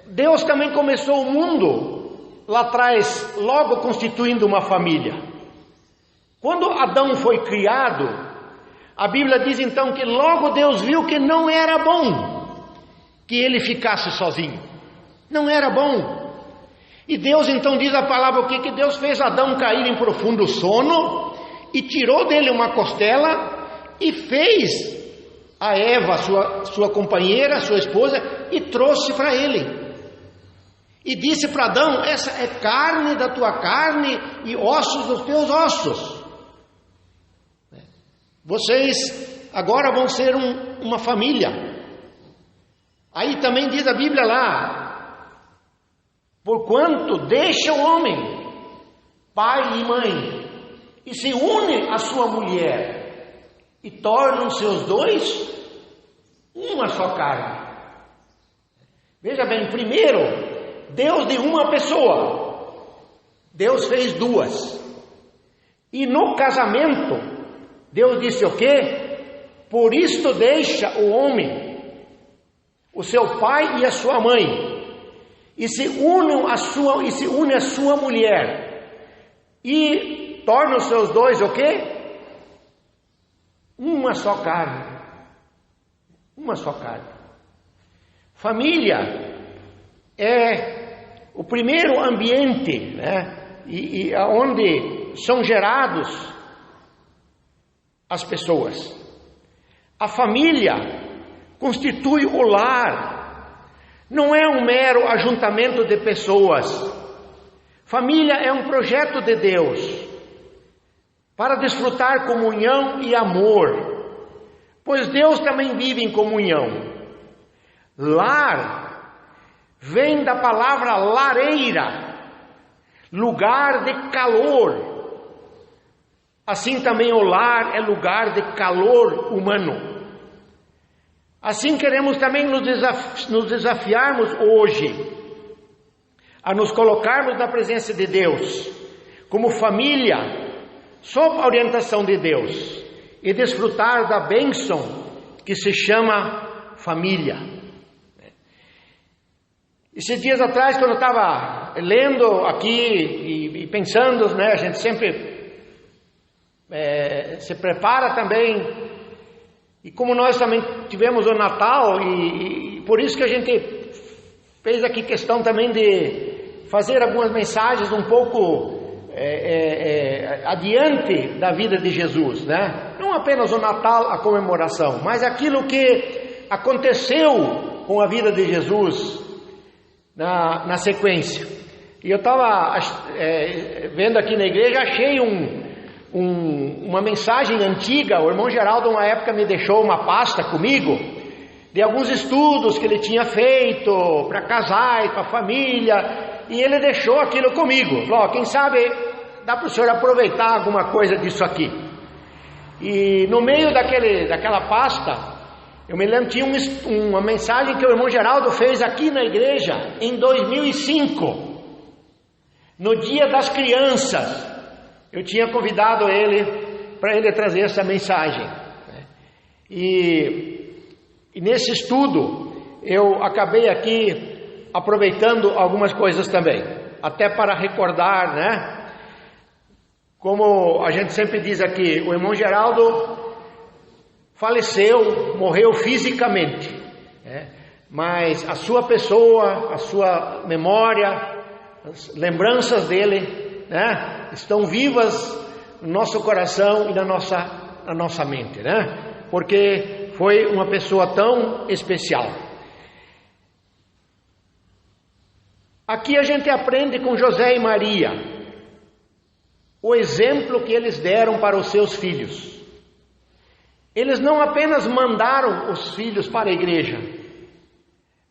Deus também começou o mundo lá atrás, logo constituindo uma família. Quando Adão foi criado, a Bíblia diz então que logo Deus viu que não era bom que ele ficasse sozinho. Não era bom. E Deus então diz a palavra o que Deus fez Adão cair em profundo sono e tirou dele uma costela e fez a Eva, sua companheira, sua esposa, e trouxe para ele. E disse para Adão: essa é carne da tua carne e ossos dos teus ossos. Vocês agora vão ser uma família. Aí também diz a Bíblia lá: porquanto deixa o homem, pai e mãe, e se une à sua mulher, e tornam seus dois uma só carne. Veja bem, primeiro, Deus de uma pessoa, Deus fez duas. E no casamento, Deus disse o quê? Por isto deixa o homem o seu pai e a sua mãe, e se une à sua mulher, e torna os seus dois o quê? Uma só carne. Uma só carne. Família é o primeiro ambiente, né? E onde são gerados as pessoas. A família constitui o lar, não é um mero ajuntamento de pessoas. Família é um projeto de Deus para desfrutar comunhão e amor, pois Deus também vive em comunhão. Lar vem da palavra lareira, lugar de calor. assim também o lar é lugar de calor humano. Assim queremos também nos desafiarmos hoje a nos colocarmos na presença de Deus, como família, sob a orientação de Deus, e desfrutar da bênção que se chama família. Esses dias atrás, quando eu estava lendo aqui e pensando, né, a gente sempre se prepara também. E como nós também tivemos o Natal, e por isso que a gente fez aqui questão também de fazer algumas mensagens um pouco adiante da vida de Jesus, né? Não apenas o Natal, a comemoração, mas aquilo que aconteceu com a vida de Jesus na sequência. E eu estava vendo aqui na igreja, achei uma mensagem antiga. O irmão Geraldo, uma época, me deixou uma pasta comigo de alguns estudos que ele tinha feito para casar e para a família, e ele deixou aquilo comigo. Falou: quem sabe dá para o senhor aproveitar alguma coisa disso aqui. E no meio daquela pasta, eu me lembro, tinha uma mensagem que o irmão Geraldo fez aqui na igreja em 2005, no Dia das Crianças. Eu tinha convidado ele para ele trazer essa mensagem. E nesse estudo eu acabei aqui aproveitando algumas coisas também, até para recordar, né? Como a gente sempre diz aqui, o irmão Geraldo faleceu, morreu fisicamente, né? Mas a sua pessoa, a sua memória, as lembranças dele, né, estão vivas no nosso coração e na nossa mente, né? Porque foi uma pessoa tão especial. Aqui a gente aprende com José e Maria o exemplo que eles deram para os seus filhos. Eles não apenas mandaram os filhos para a igreja,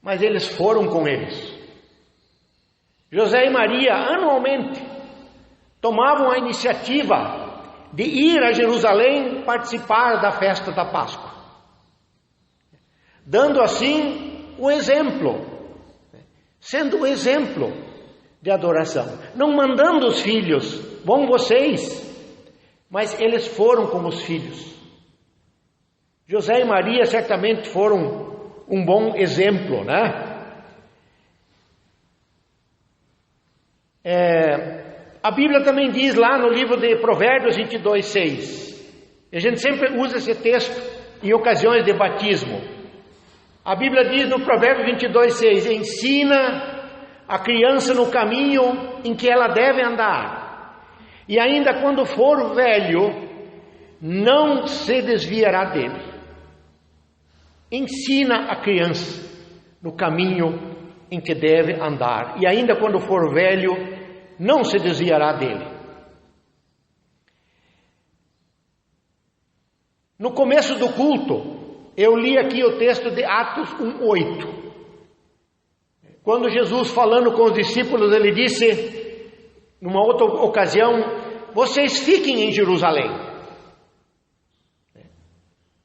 mas eles foram com eles. José e Maria anualmente tomavam a iniciativa de ir a Jerusalém participar da festa da Páscoa, dando assim o exemplo, sendo o exemplo de adoração, não mandando os filhos, vão vocês, mas eles foram com os filhos. José e Maria certamente foram um bom exemplo, né? A Bíblia também diz lá no livro de Provérbios 22:6. A gente sempre usa esse texto em ocasiões de batismo. A Bíblia diz no Provérbios 22:6: ensina a criança no caminho em que ela deve andar, e ainda quando for velho, não se desviará dele. Ensina a criança no caminho em que deve andar, e ainda quando for velho, não se desviará dele. No começo do culto, eu li aqui o texto de Atos 1:8. Quando Jesus, falando com os discípulos, ele disse, numa outra ocasião: vocês fiquem em Jerusalém.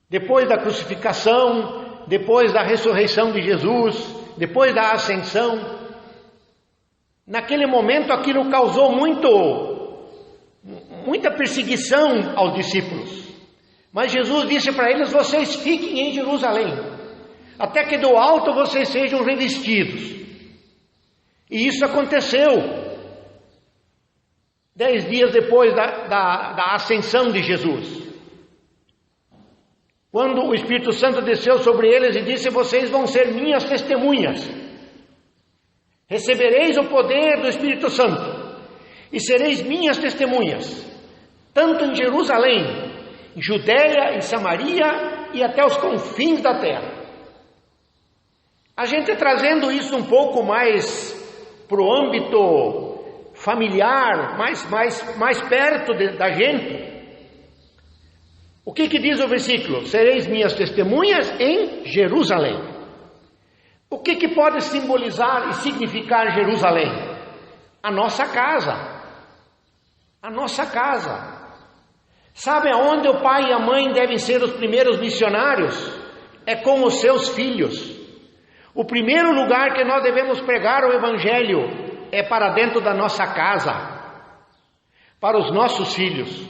Depois da crucificação, depois da ressurreição de Jesus, depois da ascensão, naquele momento aquilo causou muita perseguição aos discípulos. Mas Jesus disse para eles: vocês fiquem em Jerusalém, até que do alto vocês sejam revestidos. E isso aconteceu 10 dias depois da ascensão de Jesus, quando o Espírito Santo desceu sobre eles e disse: vocês vão ser minhas testemunhas. Recebereis o poder do Espírito Santo e sereis minhas testemunhas, tanto em Jerusalém, em Judeia, em Samaria e até os confins da terra. A gente trazendo isso um pouco mais para o âmbito familiar, mais perto da gente. O que diz o versículo? Sereis minhas testemunhas em Jerusalém. O que pode simbolizar e significar Jerusalém? A nossa casa. A nossa casa. Sabe aonde o pai e a mãe devem ser os primeiros missionários? É com os seus filhos. O primeiro lugar que nós devemos pregar o Evangelho é para dentro da nossa casa, para os nossos filhos.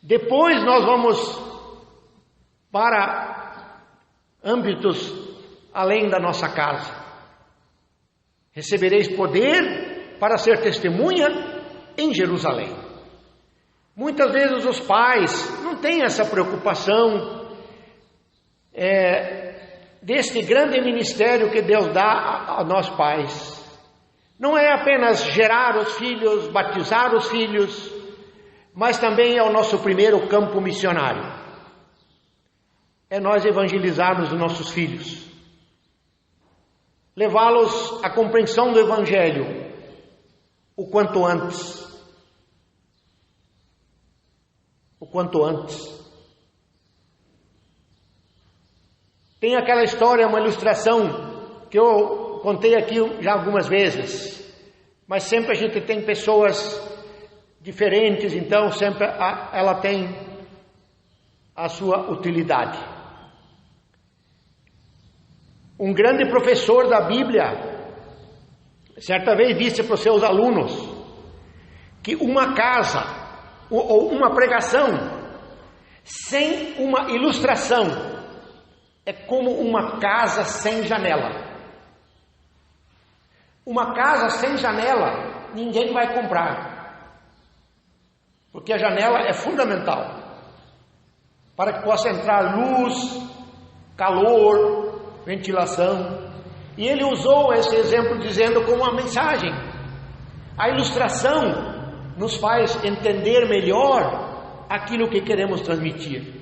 Depois nós vamos para âmbitos além da nossa casa. Recebereis poder para ser testemunha em Jerusalém. Muitas vezes os pais não têm essa preocupação deste grande ministério que Deus dá a nós pais. Não é apenas gerar os filhos, batizar os filhos, mas também é o nosso primeiro campo missionário. É nós evangelizarmos os nossos filhos, levá-los à compreensão do Evangelho o quanto antes. O quanto antes. Tem aquela história, uma ilustração que eu contei aqui já algumas vezes, mas sempre a gente tem pessoas diferentes, então sempre ela tem a sua utilidade. Um grande professor da Bíblia certa vez disse para os seus alunos que uma casa ou uma pregação sem uma ilustração é como uma casa sem janela. Uma casa sem janela ninguém vai comprar, porque a janela é fundamental para que possa entrar luz, calor, ventilação. E ele usou esse exemplo dizendo como uma mensagem. A ilustração nos faz entender melhor aquilo que queremos transmitir.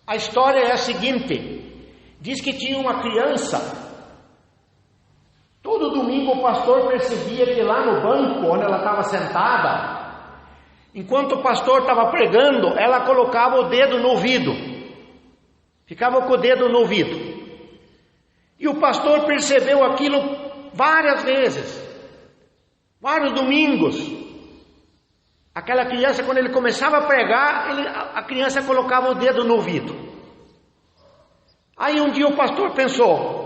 A história é a seguinte: diz que tinha uma criança. Todo domingo o pastor percebia que lá no banco onde ela estava sentada, enquanto o pastor estava pregando, ela colocava o dedo no ouvido, ficava com o dedo no ouvido. E o pastor percebeu aquilo várias vezes, vários domingos. Aquela criança, quando ele começava a pregar, a criança colocava o dedo no ouvido. Aí um dia o pastor pensou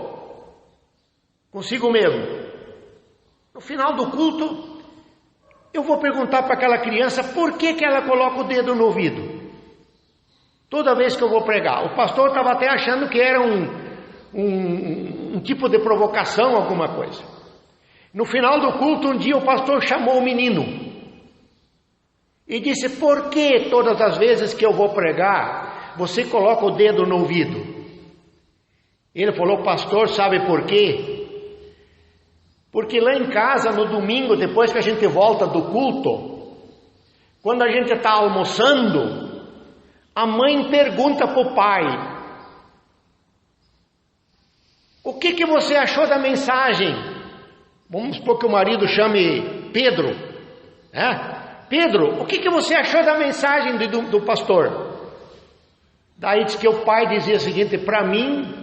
consigo mesmo: no final do culto eu vou perguntar para aquela criança por que ela coloca o dedo no ouvido toda vez que eu vou pregar. O pastor estava até achando que era um tipo de provocação, alguma coisa. No final do culto, um dia o pastor chamou o menino e disse: por que todas as vezes que eu vou pregar, você coloca o dedo no ouvido? Ele falou: pastor, sabe por quê? Porque lá em casa, no domingo, depois que a gente volta do culto, quando a gente está almoçando, a mãe pergunta para o pai: o que você achou da mensagem? Vamos supor que o marido chame Pedro, né? Pedro, o que você achou da mensagem do pastor? Daí diz que o pai dizia o seguinte: para mim,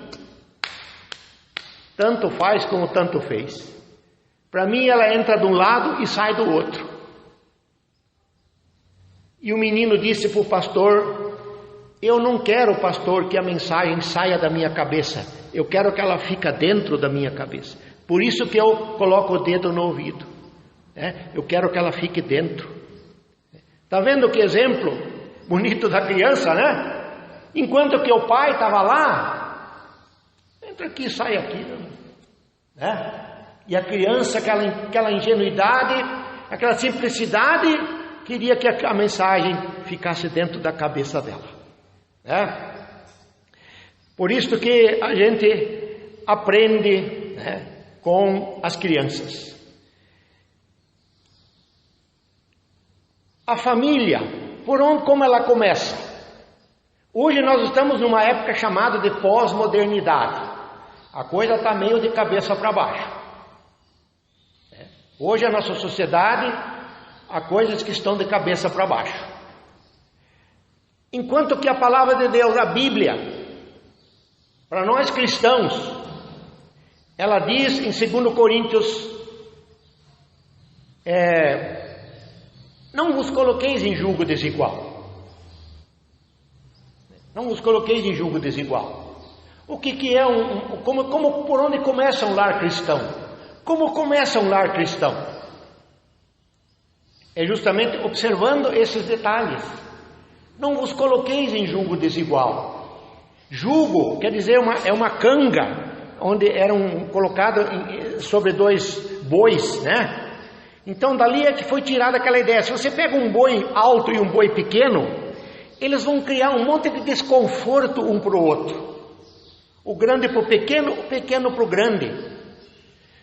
tanto faz como tanto fez. Para mim ela entra de um lado e sai do outro. E o menino disse para o pastor: eu não quero, pastor, que a mensagem saia da minha cabeça. Eu quero que ela fique dentro da minha cabeça. Por isso que eu coloco o dedo no ouvido. Eu quero que ela fique dentro. Está vendo que exemplo bonito da criança, né? Enquanto que o pai estava lá, entra aqui, sai aqui, né? E a criança, aquela ingenuidade, aquela simplicidade, queria que a mensagem ficasse dentro da cabeça dela, né? Por isso que a gente aprende, né, com as crianças. A família, como ela começa? Hoje nós estamos numa época chamada de pós-modernidade. A coisa está meio de cabeça para baixo. Hoje a nossa sociedade, há coisas que estão de cabeça para baixo. Enquanto que a palavra de Deus, a Bíblia, para nós cristãos, ela diz em 2 Coríntios Não vos coloqueis em julgo desigual. Não vos coloqueis em julgo desigual. O que é por onde começa um lar cristão? Como começa um lar cristão? É justamente observando esses detalhes. Não vos coloqueis em julgo desigual. Julgo quer dizer é uma canga, onde eram colocados sobre 2 bois, né? Então dali é que foi tirada aquela ideia. Se você pega um boi alto e um boi pequeno, eles vão criar um monte de desconforto um para o outro. O grande para o pequeno para o grande.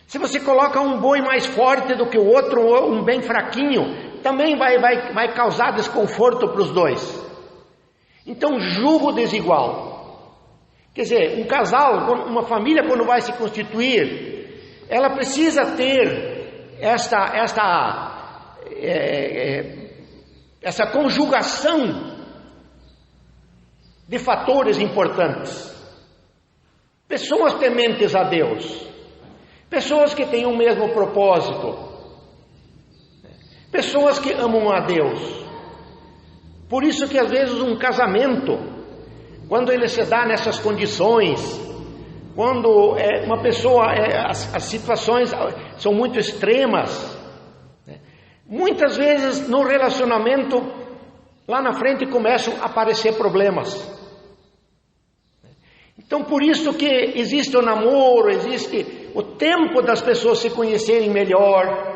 Se você coloca um boi mais forte do que o outro, ou um bem fraquinho, também vai causar desconforto para os dois. Então, julgo desigual. Quer dizer, um casal, uma família, quando vai se constituir, ela precisa ter essa conjugação de fatores importantes. Pessoas tementes a Deus, pessoas que têm o mesmo propósito, pessoas que amam a Deus. Por isso que às vezes um casamento, quando ele se dá nessas condições, quando uma pessoa, as situações são muito extremas, muitas vezes no relacionamento, lá na frente começam a aparecer problemas. Então por isso que existe o namoro, existe o tempo das pessoas se conhecerem melhor,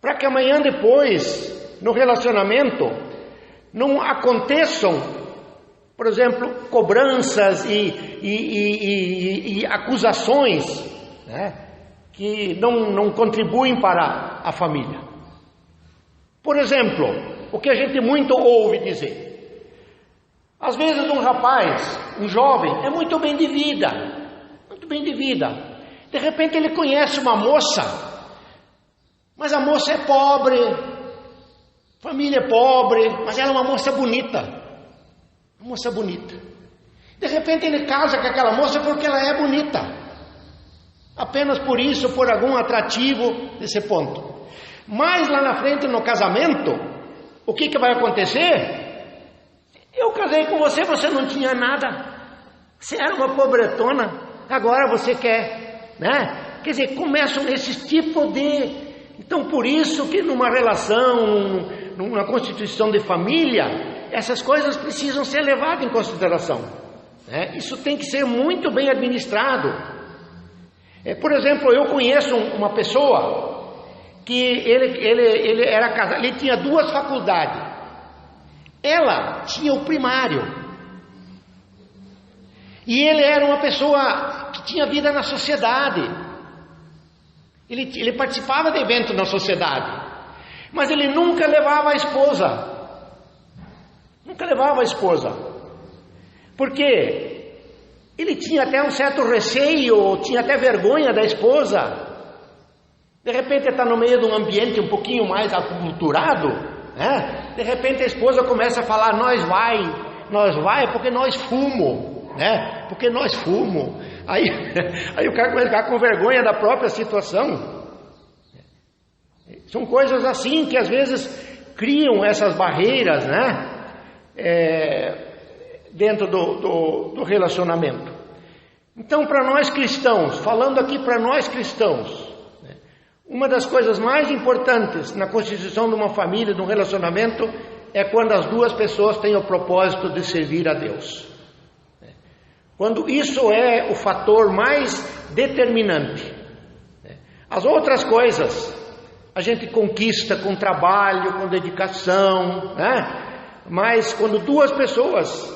para que amanhã depois, no relacionamento, não aconteçam, por exemplo, cobranças e acusações, né, que não contribuem para a família. Por exemplo, o que a gente muito ouve dizer. Às vezes um rapaz, um jovem, é muito bem de vida. De repente ele conhece uma moça, mas a moça é pobre, família é pobre, mas ela é uma moça bonita. De repente ele casa com aquela moça porque ela é bonita. Apenas por isso, por algum atrativo desse ponto. Mas lá na frente, no casamento, o que vai acontecer? Eu casei com você, você não tinha nada. Você era uma pobretona, agora você quer, né? Quer dizer, começam esse tipo de... Então, por isso que numa relação, numa constituição de família, essas coisas precisam ser levadas em consideração, né? Isso tem que ser muito bem administrado. Por exemplo, eu conheço uma pessoa que ele era casado, ele tinha 2 faculdades. Ela tinha o primário. E ele era uma pessoa que tinha vida na sociedade. Ele participava de eventos na sociedade. Mas ele nunca levava a esposa. Porque ele tinha até um certo receio, tinha até vergonha da esposa. De repente está no meio de um ambiente um pouquinho mais aculturado, né? De repente a esposa começa a falar, nós vai porque nós fumo, né? Porque nós fumo. Aí o cara começa a ficar com vergonha da própria situação. São coisas assim que às vezes criam essas barreiras, né? Dentro do relacionamento. Então, para nós cristãos, falando aqui para nós cristãos, uma das coisas mais importantes na constituição de uma família, de um relacionamento, é quando as 2 pessoas têm o propósito de servir a Deus. Quando isso é o fator mais determinante. As outras coisas a gente conquista com trabalho, com dedicação, né? Mas quando 2 pessoas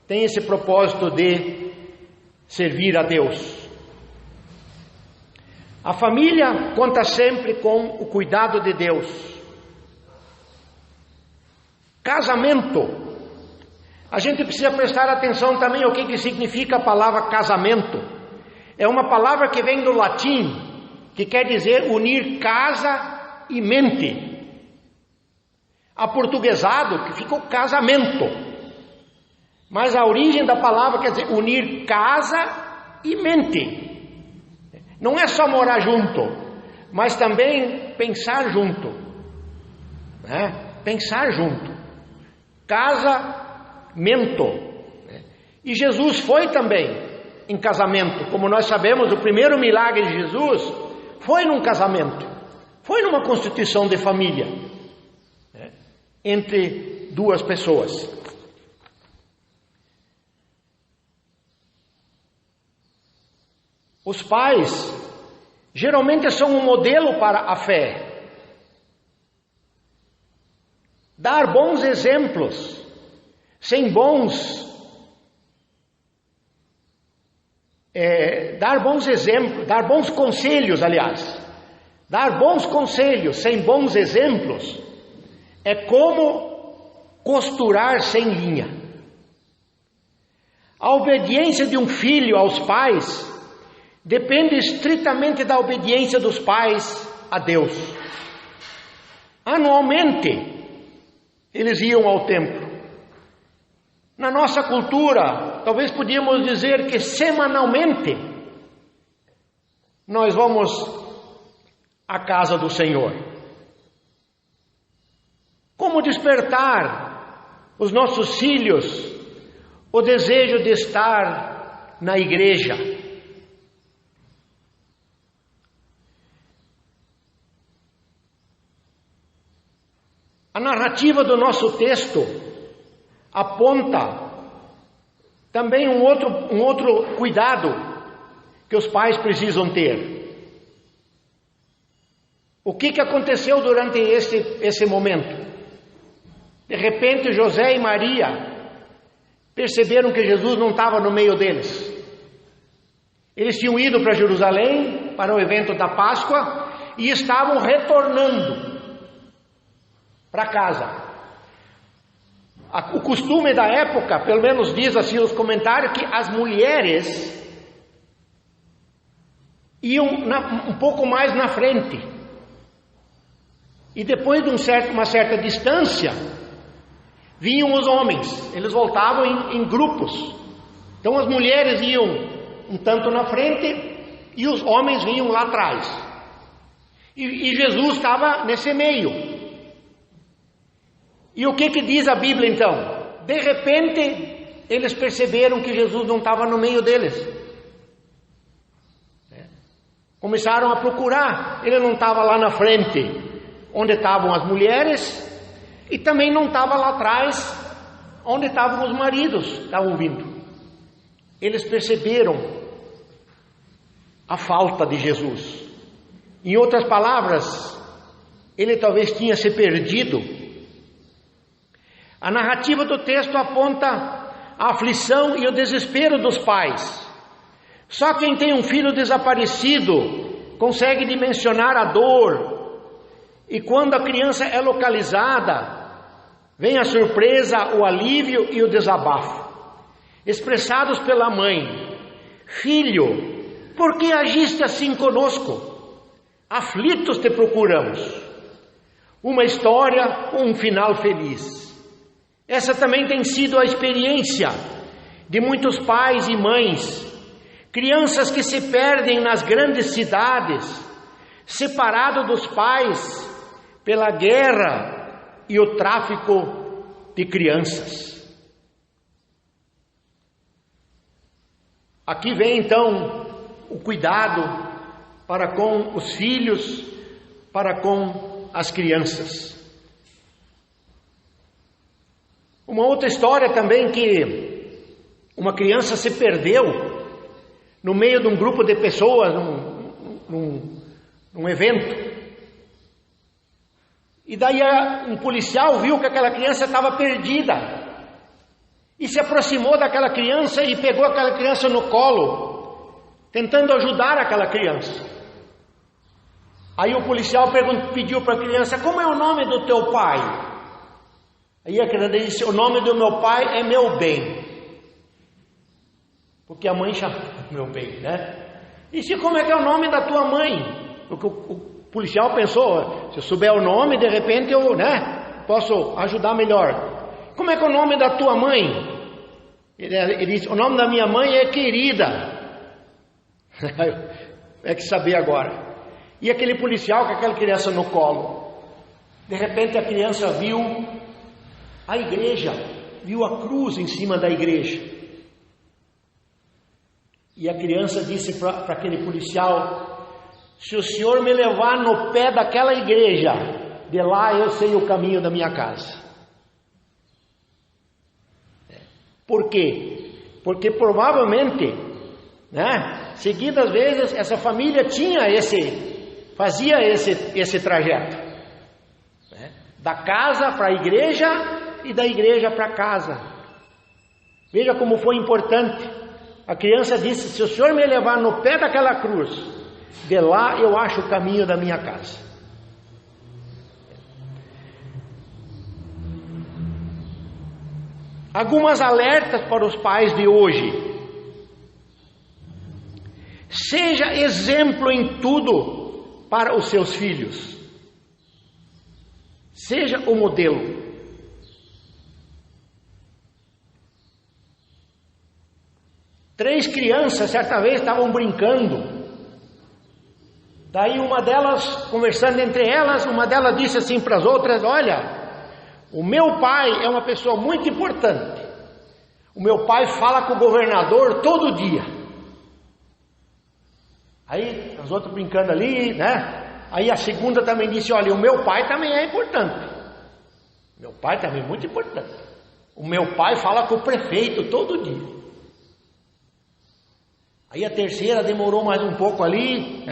têm esse propósito de servir a Deus. A família conta sempre com o cuidado de Deus. Casamento. A gente precisa prestar atenção também ao que significa a palavra casamento. É uma palavra que vem do latim, que quer dizer unir casa e mente. Aportuguesado, que fica o casamento. Mas a origem da palavra quer dizer unir casa e mente. Não é só morar junto, mas também pensar junto. né? Pensar junto, casamento, né? E Jesus foi também em casamento, como nós sabemos, o primeiro milagre de Jesus foi num casamento, foi numa constituição de família, né? Entre duas pessoas. Os pais geralmente são um modelo para a fé. Dar bons exemplos, dar bons conselhos, dar bons conselhos sem bons exemplos é como costurar sem linha. A obediência de um filho aos pais depende estritamente da obediência dos pais a Deus. Anualmente, eles iam ao templo. Na nossa cultura, talvez podíamos dizer que semanalmente, nós vamos à casa do Senhor. Como despertar os nossos filhos o desejo de estar na igreja? A narrativa do nosso texto aponta também um outro cuidado que os pais precisam ter. O que aconteceu durante esse momento? De repente, José e Maria perceberam que Jesus não estava no meio deles. Eles tinham ido para Jerusalém para o evento da Páscoa e estavam retornando para casa. O costume da época, pelo menos diz assim nos comentários, que as mulheres iam um pouco mais na frente. E depois de uma certa distância, vinham os homens. Eles voltavam em grupos. Então as mulheres iam um tanto na frente e os homens vinham lá atrás. E Jesus estava nesse meio. E o que diz a Bíblia então? De repente, eles perceberam que Jesus não estava no meio deles. Começaram a procurar. Ele não estava lá na frente, onde estavam as mulheres, e também não estava lá atrás, onde estavam os maridos, estavam vindo. Eles perceberam a falta de Jesus. Em outras palavras, ele talvez tinha se perdido. A narrativa do texto aponta a aflição e o desespero dos pais. Só quem tem um filho desaparecido consegue dimensionar a dor. E quando a criança é localizada, vem a surpresa, o alívio e o desabafo, expressados pela mãe. Filho, por que agiste assim conosco? Aflitos te procuramos. Uma história com um final feliz. Essa também tem sido a experiência de muitos pais e mães, crianças que se perdem nas grandes cidades, separados dos pais pela guerra e o tráfico de crianças. Aqui vem então o cuidado para com os filhos, para com as crianças. Uma outra história também, que uma criança se perdeu no meio de um grupo de pessoas, num evento. E daí um policial viu que aquela criança estava perdida e se aproximou daquela criança e pegou aquela criança no colo, tentando ajudar aquela criança. Aí o policial pediu para a criança: como é o nome do teu pai? Aí a criança disse: o nome do meu pai é meu bem. Porque a mãe chama meu bem, né? E disse: como é que é o nome da tua mãe? Porque o policial pensou: se eu souber o nome, de repente eu, posso ajudar melhor. Como é que é o nome da tua mãe? Ele disse: o nome da minha mãe é Querida. É que saber agora. E aquele policial com aquela criança no colo. De repente a criança viu a igreja, viu a cruz em cima da igreja. E a criança disse para aquele policial: se o senhor me levar no pé daquela igreja, de lá eu sei o caminho da minha casa. Por quê? Porque provavelmente, seguidas vezes, essa família fazia esse trajeto, da casa para a igreja e da igreja para casa. Veja como foi importante. A criança disse: se o senhor me levar no pé daquela cruz, de lá eu acho o caminho da minha casa. Algumas alertas para os pais de hoje: seja exemplo em tudo para os seus filhos, seja o modelo. Três crianças certa vez estavam brincando. Daí uma delas, conversando entre elas, uma delas disse assim para as outras: olha, o meu pai é uma pessoa muito importante. O meu pai fala com o governador todo dia. Aí as outras brincando ali, Aí a segunda também disse: olha, o meu pai também é importante. Meu pai também é muito importante. O meu pai fala com o prefeito todo dia. Aí a terceira demorou mais um pouco ali,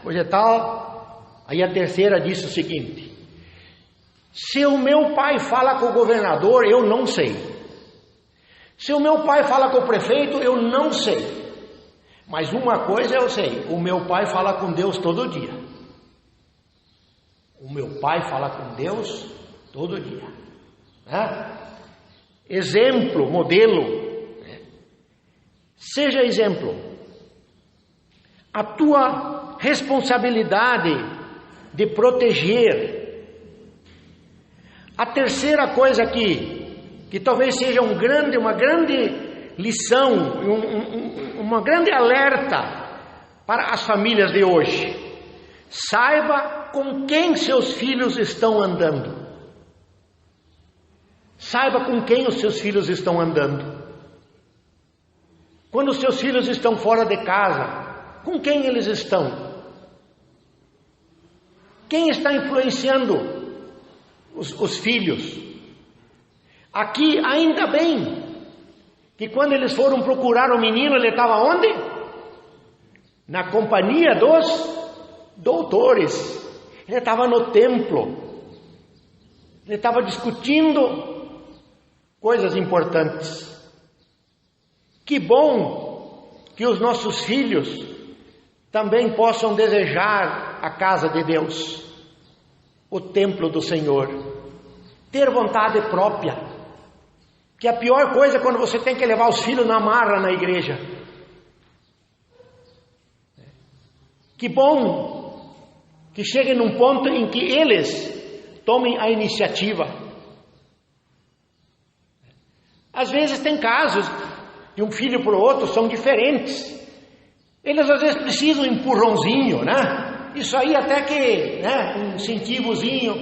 Hoje é tal. Aí a terceira disse o seguinte: se o meu pai fala com o governador, eu não sei. Se o meu pai fala com o prefeito, eu não sei. Mas uma coisa eu sei: o meu pai fala com Deus todo dia. O meu pai fala com Deus todo dia. Exemplo, modelo. Seja exemplo. A tua responsabilidade de proteger. A terceira coisa que talvez seja uma grande lição, uma grande alerta para as famílias de hoje: saiba com quem seus filhos estão andando. Saiba com quem os seus filhos estão andando. Quando os seus filhos estão fora de casa, com quem eles estão? Quem está influenciando os filhos? Aqui, ainda bem que quando eles foram procurar o menino, ele estava onde? Na companhia dos doutores. Ele estava no templo. Ele estava discutindo coisas importantes. Que bom que os nossos filhos também possam desejar a casa de Deus, o templo do Senhor, ter vontade própria. Que a pior coisa é quando você tem que levar os filhos na marra na igreja. Que bom que cheguem num ponto em que eles tomem a iniciativa. Às vezes tem casos de um filho para o outro, são diferentes. Eles às vezes precisam de um empurrãozinho, Isso aí até que, um incentivozinho.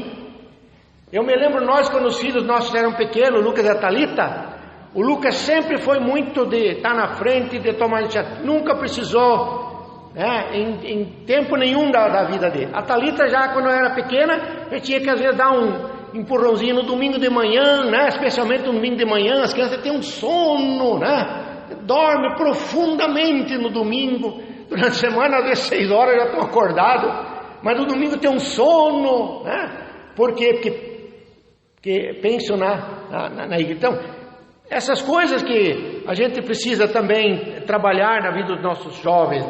Eu me lembro nós, quando os filhos nossos eram pequenos, o Lucas e a Thalita, o Lucas sempre foi muito de estar na frente, de tomar iniciativa. Nunca precisou, em tempo nenhum da vida dele. A Thalita já, quando eu era pequena, eu tinha que às vezes dar um empurrãozinho no domingo de manhã, especialmente no domingo de manhã. As crianças têm um sono, dorme profundamente no domingo. Durante a semana, às vezes 6 horas já estão acordados, mas no domingo tem um sono, Por quê? Porque pensam na igreja. Então, essas coisas que a gente precisa também trabalhar na vida dos nossos jovens,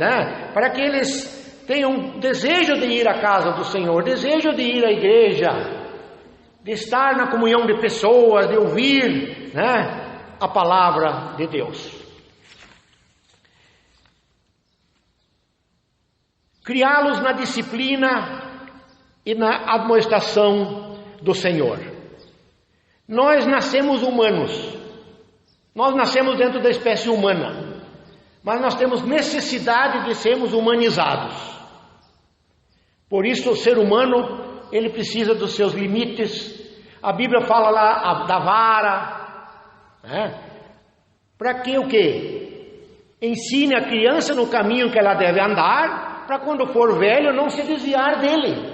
para que eles tenham desejo de ir à casa do Senhor, desejo de ir à igreja, de estar na comunhão de pessoas, de ouvir a palavra de Deus. Criá-los na disciplina e na admoestação do Senhor. Nós nascemos humanos, nós nascemos dentro da espécie humana, mas nós temos necessidade de sermos humanizados. Por isso o ser humano ele precisa dos seus limites. A Bíblia fala lá da vara, para que o quê? Ensine a criança no caminho que ela deve andar, para quando for velho não se desviar dele.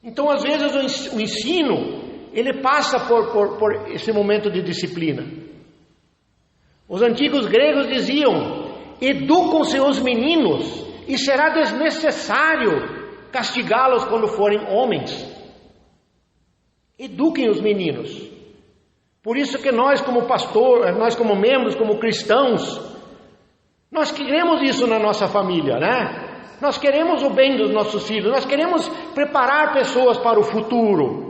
Então, às vezes, o ensino, ele passa por esse momento de disciplina. Os antigos gregos diziam: educam seus meninos, e será desnecessário castigá-los quando forem homens. Eduquem os meninos. Por isso que nós como pastor, nós como membros, como cristãos, nós queremos isso na nossa família, né? Nós queremos o bem dos nossos filhos, nós queremos preparar pessoas para o futuro.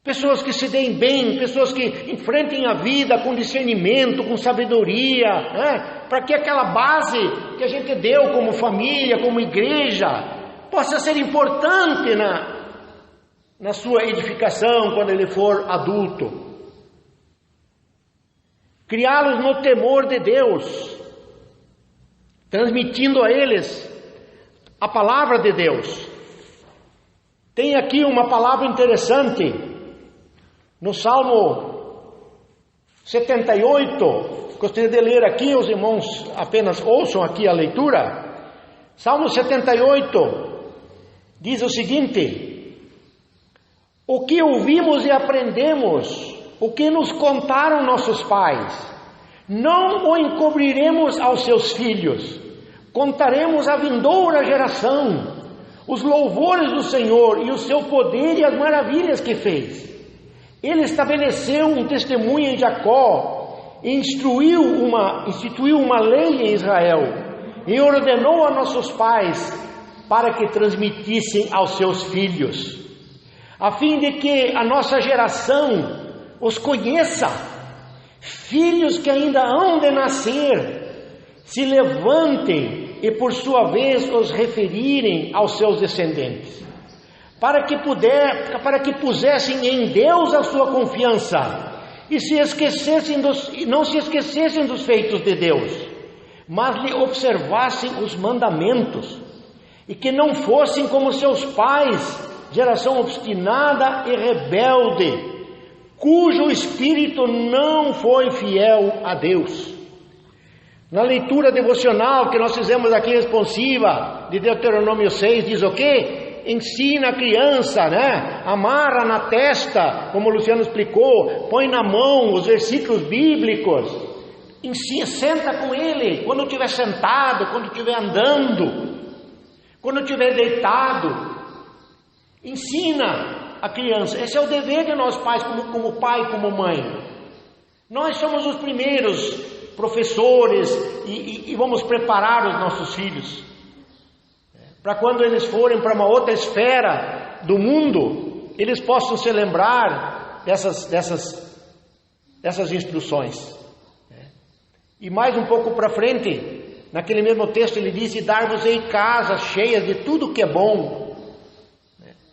Pessoas que se deem bem, pessoas que enfrentem a vida com discernimento, com sabedoria, né? Para que aquela base que a gente deu como família, como igreja, possa ser importante na sua edificação quando ele for adulto. Criá-los no temor de Deus, transmitindo a eles a palavra de Deus. Tem aqui uma palavra interessante no Salmo 78. Gostaria de ler aqui, os irmãos apenas ouçam aqui a leitura. Salmo 78 diz o seguinte: o que ouvimos e aprendemos, o que nos contaram nossos pais, não o encobriremos aos seus filhos, contaremos à vindoura geração os louvores do Senhor e o seu poder e as maravilhas que fez. Ele estabeleceu um testemunho em Jacó, e instituiu uma lei em Israel, e ordenou a nossos pais para que transmitissem aos seus filhos, a fim de que a nossa geração os conheça. Filhos que ainda hão de nascer se levantem e por sua vez os referirem aos seus descendentes, para que pusessem em Deus a sua confiança e não se esquecessem dos feitos de Deus, mas lhe observassem os mandamentos, e que não fossem como seus pais, geração obstinada e rebelde, cujo espírito não foi fiel a Deus. Na leitura devocional que nós fizemos aqui responsiva de Deuteronômio 6, diz o quê? Ensina a criança, né? Amarra na testa, como o Luciano explicou, põe na mão os versículos bíblicos, ensina, senta com ele, quando estiver sentado, quando estiver andando, quando estiver deitado, ensina a criança. Esse é o dever de nós pais, como pai, como mãe. Nós somos os primeiros professores e vamos preparar os nossos filhos para quando eles forem para uma outra esfera do mundo, eles possam se lembrar dessas instruções. E mais um pouco para frente, naquele mesmo texto ele diz: e dar-vos-ei casas cheias de tudo que é bom.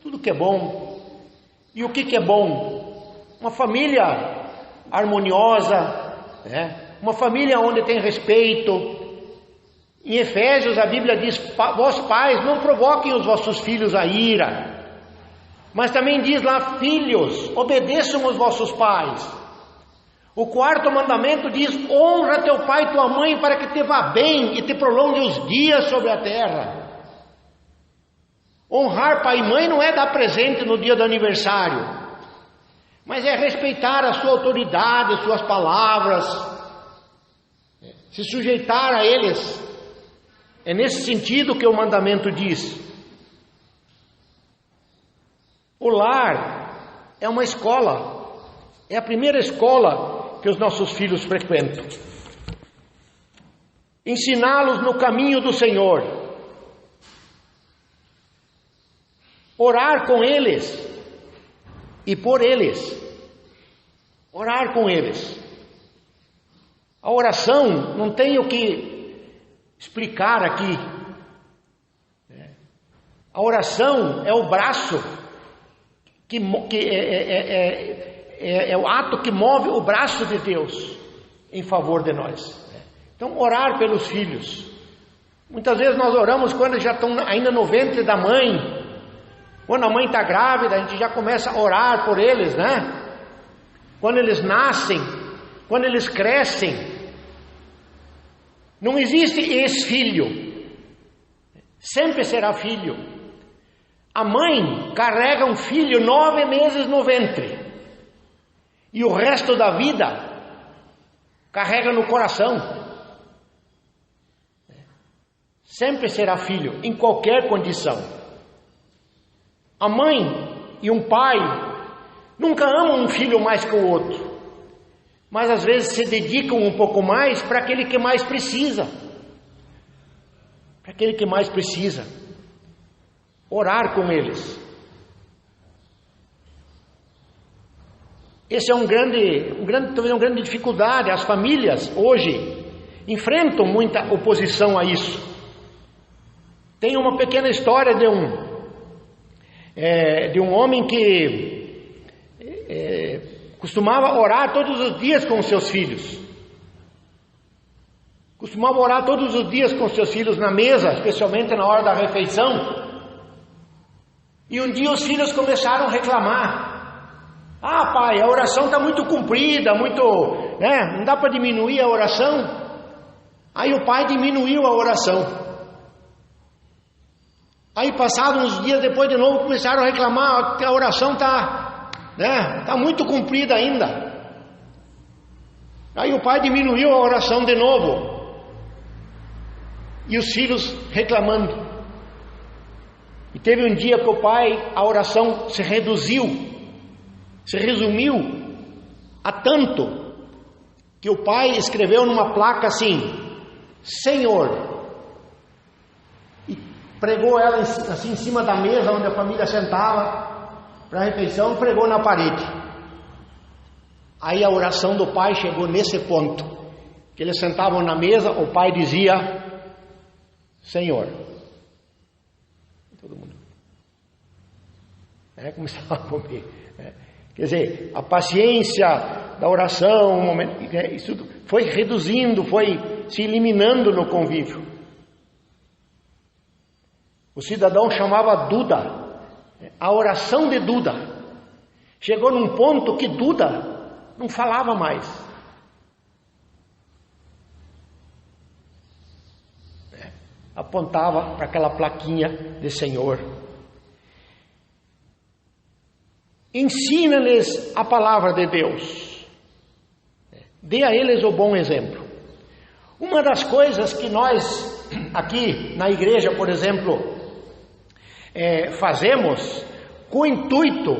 Tudo que é bom. E o que é bom? Uma família harmoniosa, uma família onde tem respeito. Em Efésios a Bíblia diz: vós pais, não provoquem os vossos filhos a ira. Mas também diz lá: filhos, obedeçam os vossos pais. O quarto mandamento diz: honra teu pai e tua mãe, para que te vá bem e te prolongue os dias sobre a terra. Honrar pai e mãe não é dar presente no dia do aniversário, mas é respeitar a sua autoridade, as suas palavras, se sujeitar a eles. É nesse sentido que o mandamento diz. O lar é uma escola, é a primeira escola que os nossos filhos frequentam. Ensiná-los no caminho do Senhor, orar com eles e por eles, orar com eles. A oração, não tenho que explicar aqui. A oração é o braço que é o ato que move o braço de Deus em favor de nós. Então, orar pelos filhos, Muitas vezes nós oramos quando já estão ainda no ventre da mãe. Quando a mãe está grávida, a gente já começa a orar por eles, né? Quando eles nascem, quando eles crescem. Não existe ex-filho. Sempre será filho. A mãe carrega um filho 9 meses no ventre. E o resto da vida carrega no coração. Sempre será filho, em qualquer condição. A mãe e um pai nunca amam um filho mais que o outro, mas às vezes se dedicam um pouco mais para aquele que mais precisa. Para aquele que mais precisa. Orar com eles. Esse é talvez uma grande dificuldade. As famílias hoje enfrentam muita oposição a isso. Tem uma pequena história de um homem que costumava orar todos os dias com os seus filhos. Costumava orar todos os dias com os seus filhos na mesa, especialmente na hora da refeição. E um dia os filhos começaram a reclamar. Ah, pai, a oração está muito comprida, não dá para diminuir a oração. Aí o pai diminuiu a oração. Aí passados uns dias depois de novo começaram a reclamar que a oração está muito comprida ainda. Aí o pai diminuiu a oração de novo. E os filhos reclamando. E teve um dia que a oração se reduziu, se resumiu a tanto que o pai escreveu numa placa assim: Senhor. Pregou ela assim em cima da mesa onde a família sentava para a refeição, pregou na parede. Aí a oração do pai chegou nesse ponto, que eles sentavam na mesa, o pai dizia: Senhor. Todo mundo começava a comer. Quer dizer, a paciência da oração, isso foi reduzindo, foi se eliminando no convívio. O cidadão chamava Duda, a oração de Duda. Chegou num ponto que Duda não falava mais. Apontava para aquela plaquinha de Senhor. Ensina-lhes a palavra de Deus. Dê a eles o bom exemplo. Uma das coisas que nós aqui na igreja, por exemplo, fazemos com o intuito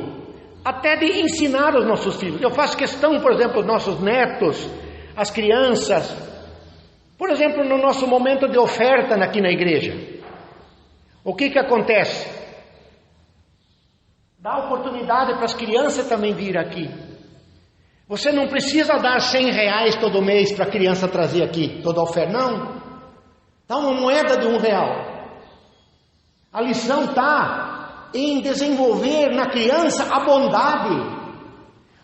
até de ensinar os nossos filhos. Eu faço questão, por exemplo, os nossos netos, as crianças, por exemplo, no nosso momento de oferta aqui na igreja. O que acontece? Dá oportunidade para as crianças também vir aqui. Você não precisa dar R$100 todo mês para a criança trazer aqui toda a oferta, não. Dá uma moeda de R$1. A lição está em desenvolver na criança a bondade,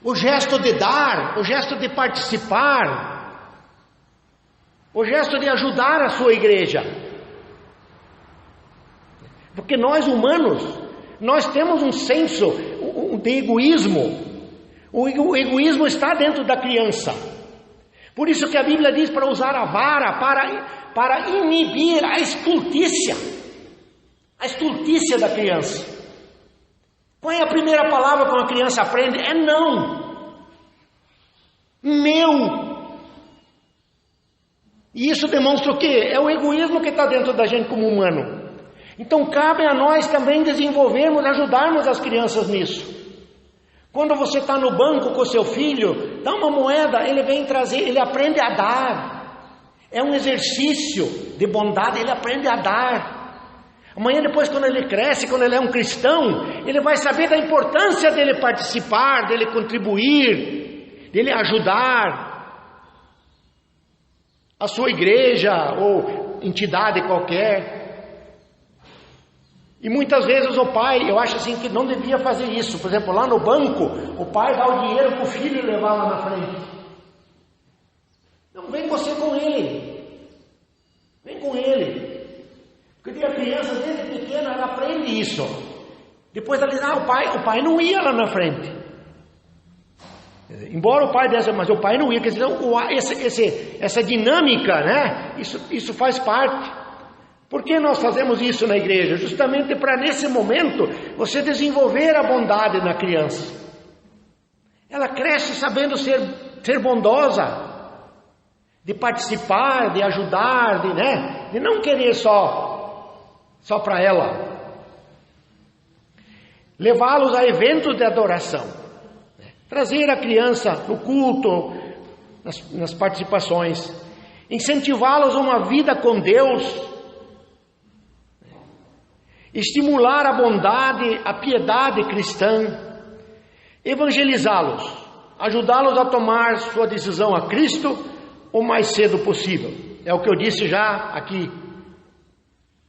o gesto de dar, o gesto de participar, o gesto de ajudar a sua igreja. Porque nós humanos, nós temos um senso de egoísmo. O egoísmo está dentro da criança. Por isso que a Bíblia diz para usar a vara para inibir a estultícia. A estultícia da criança. Qual é a primeira palavra que uma criança aprende? É não. Meu. E isso demonstra o quê? É o egoísmo que está dentro da gente como humano. Então cabe a nós também desenvolvermos, ajudarmos as crianças nisso. Quando você está no banco com o seu filho, dá uma moeda, ele vem trazer, ele aprende a dar. É um exercício de bondade, ele aprende a dar. Amanhã depois, quando ele cresce, quando ele é um cristão, ele vai saber da importância dele participar, dele contribuir, dele ajudar a sua igreja ou entidade qualquer. E muitas vezes o pai, eu acho assim que não devia fazer isso. Por exemplo, lá no banco, o pai dá o dinheiro para o filho levar lá na frente. Não, vem você com ele. Vem com ele. Porque a criança desde pequena ela aprende isso. Depois ela diz, o pai não ia lá na frente. Embora o pai desse, mas o pai não ia. Quer dizer, essa dinâmica, né? Isso faz parte. Por que nós fazemos isso na igreja? Justamente para nesse momento você desenvolver a bondade na criança. Ela cresce sabendo ser bondosa, de participar, de ajudar, de não querer só para ela. Levá-los a eventos de adoração. Trazer a criança no culto, nas participações. Incentivá-los a uma vida com Deus. Estimular a bondade, a piedade cristã. Evangelizá-los. Ajudá-los a tomar sua decisão a Cristo o mais cedo possível. É o que eu disse já aqui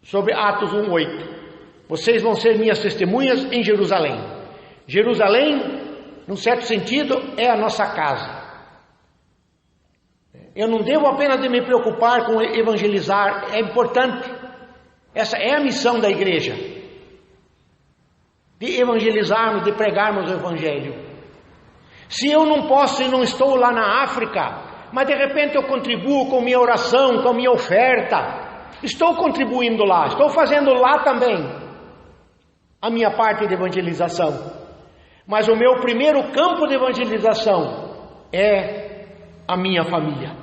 sobre Atos 1:8. Vocês vão ser minhas testemunhas em Jerusalém. Jerusalém, num certo sentido, é a nossa casa. Eu não devo apenas de me preocupar com evangelizar, é importante. Essa é a missão da igreja. De evangelizarmos, de pregarmos o evangelho. Se eu não posso e não estou lá na África, mas de repente eu contribuo com minha oração, com minha oferta, estou contribuindo lá, estou fazendo lá também a minha parte de evangelização. Mas o meu primeiro campo de evangelização é a minha família.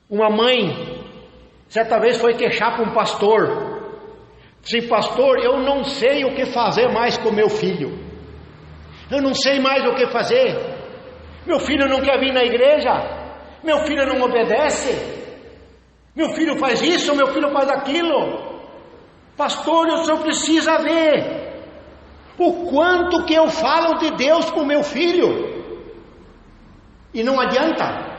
Uma mãe, certa vez foi queixar para um pastor. Disse, pastor, eu não sei o que fazer mais com meu filho. Eu não sei mais o que fazer. Meu filho não quer vir na igreja. Meu filho não obedece. Meu filho faz isso, meu filho faz aquilo. Pastor, o senhor precisa ver o quanto que eu falo de Deus para o meu filho. E não adianta.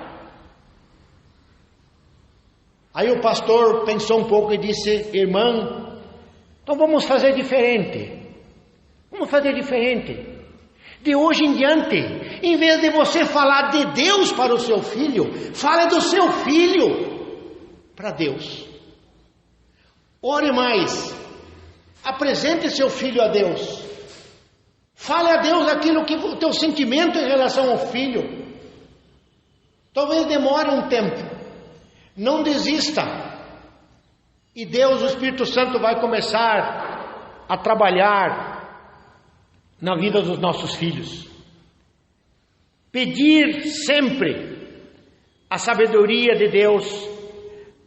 Aí o pastor pensou um pouco e disse, irmã, então vamos fazer diferente. Vamos fazer diferente. De hoje em diante, em vez de você falar de Deus para o seu filho, fale do seu filho para Deus. Ore mais. Apresente seu filho a Deus. Fale a Deus aquilo que o teu sentimento em relação ao filho. Talvez demore um tempo. Não desista. E Deus, o Espírito Santo, vai começar a trabalhar na vida dos nossos filhos. Pedir sempre a sabedoria de Deus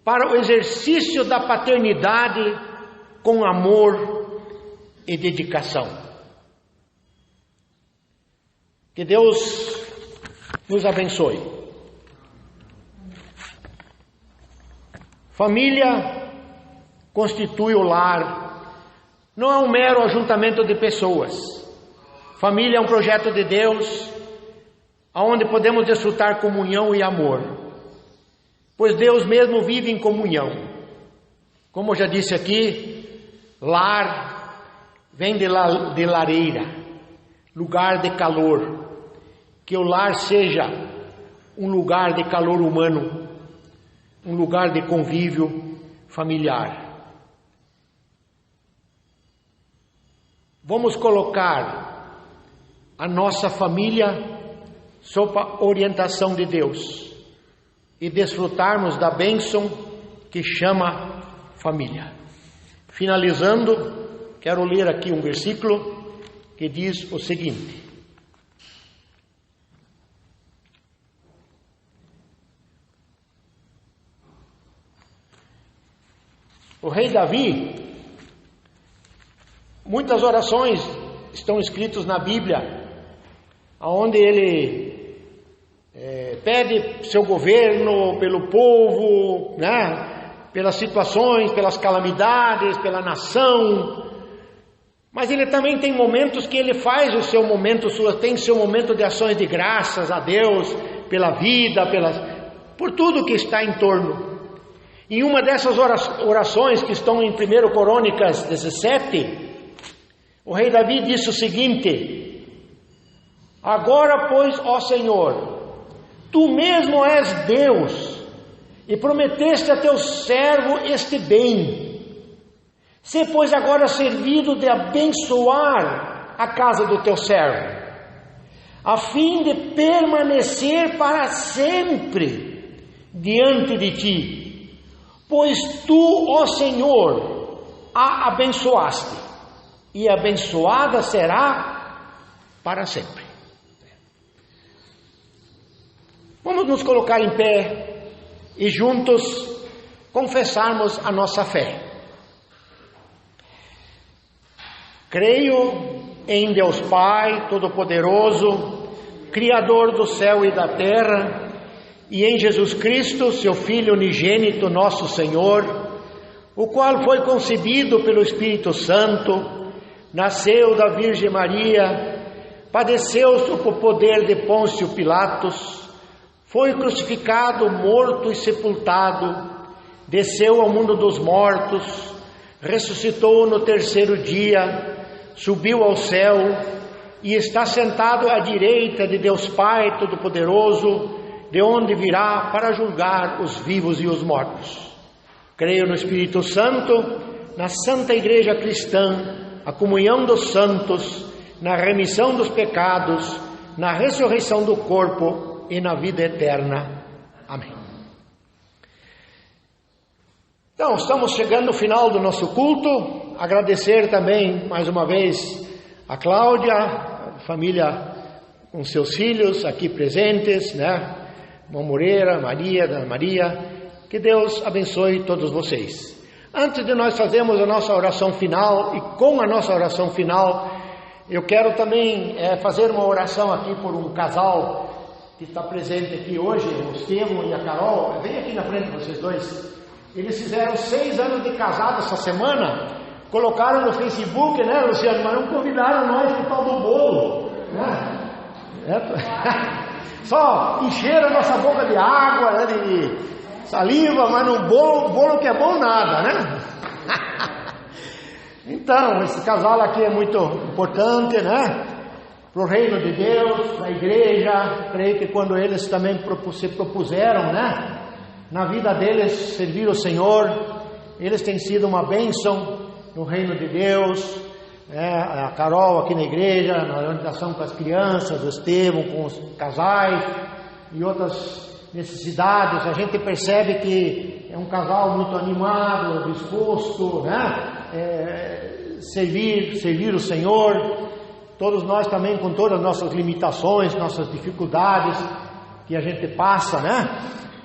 para o exercício da paternidade com amor e dedicação. Que Deus nos abençoe. Família constitui o lar, não é um mero ajuntamento de pessoas. Família é um projeto de Deus, onde podemos desfrutar comunhão e amor, pois Deus mesmo vive em comunhão. Como eu já disse aqui, lar vem de lareira, lugar de calor. Que o lar seja um lugar de calor humano, um lugar de convívio familiar. Vamos colocar a nossa família sob a orientação de Deus e desfrutarmos da bênção que chama família. Finalizando, quero ler aqui um versículo que diz o seguinte: o rei Davi, muitas orações estão escritas na Bíblia, onde ele pede seu governo pelo povo, pelas situações, pelas calamidades, pela nação. Mas ele também tem momentos que ele faz o seu momento, tem seu momento de ações de graças a Deus pela vida, por tudo que está em torno. Em uma dessas orações que estão em 1 Crônicas 17, o rei Davi disse o seguinte: agora, pois, ó Senhor, Tu mesmo és Deus, e prometeste a teu servo este bem. Sê, pois, agora servido de abençoar a casa do teu servo, a fim de permanecer para sempre diante de ti, pois tu, ó Senhor, a abençoaste, e abençoada será para sempre. Vamos nos colocar em pé e juntos confessarmos a nossa fé. Creio em Deus Pai Todo-Poderoso, Criador do céu e da terra, e em Jesus Cristo, seu Filho unigênito, nosso Senhor, o qual foi concebido pelo Espírito Santo, nasceu da Virgem Maria, padeceu sob o poder de Pôncio Pilatos, foi crucificado, morto e sepultado, desceu ao mundo dos mortos, ressuscitou no terceiro dia, subiu ao céu e está sentado à direita de Deus Pai Todo-Poderoso, de onde virá para julgar os vivos e os mortos. Creio no Espírito Santo, na Santa Igreja Cristã, a comunhão dos santos, na remissão dos pecados, na ressurreição do corpo e na vida eterna. Amém. Então, estamos chegando ao final do nosso culto. Agradecer também, mais uma vez, a Cláudia, a família com seus filhos aqui presentes, né? Irmã Moreira, Maria, Dona Maria. Que Deus abençoe todos vocês. Antes de nós fazermos a nossa oração final, e com a nossa oração final, eu quero também fazer uma oração aqui por um casal que está presente aqui hoje, o Estevão e a Carol. Vem aqui na frente vocês dois. Eles fizeram 6 anos de casado essa semana, colocaram no Facebook, né, Luciano, mas não convidaram nós para o tal do bolo, né? Só encheram a nossa boca de água, né, de saliva, mas no bolo que é bom nada, né? Então, esse casal aqui é muito importante, né? Para o reino de Deus, para a igreja. Creio que quando eles também se propuseram, né? Na vida deles servir o Senhor, eles têm sido uma bênção no reino de Deus, né? A Carol aqui na igreja, na orientação com as crianças, o Estevão com os casais e outras necessidades. A gente percebe que é um casal muito animado, disposto, né? Servir o Senhor. Todos nós também, com todas as nossas limitações, nossas dificuldades que a gente passa, né?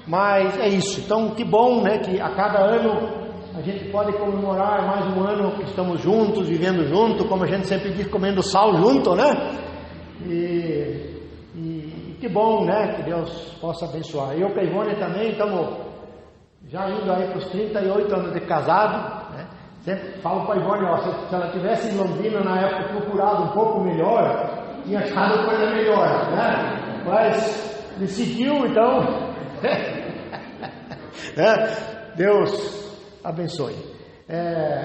Mas é isso. Então, que bom, né? Que a cada ano a gente pode comemorar mais um ano que estamos juntos, vivendo junto, como a gente sempre diz, comendo sal junto, né? E que bom, né? Que Deus possa abençoar. Eu e a Ivone também estamos já indo aí para os 38 anos de casado, né? Sempre falo para a Ivone, ó, se ela tivesse em Londrina na época procurado um pouco melhor, tinha achado coisa melhor, né? Mas decidiu, então... Deus abençoe.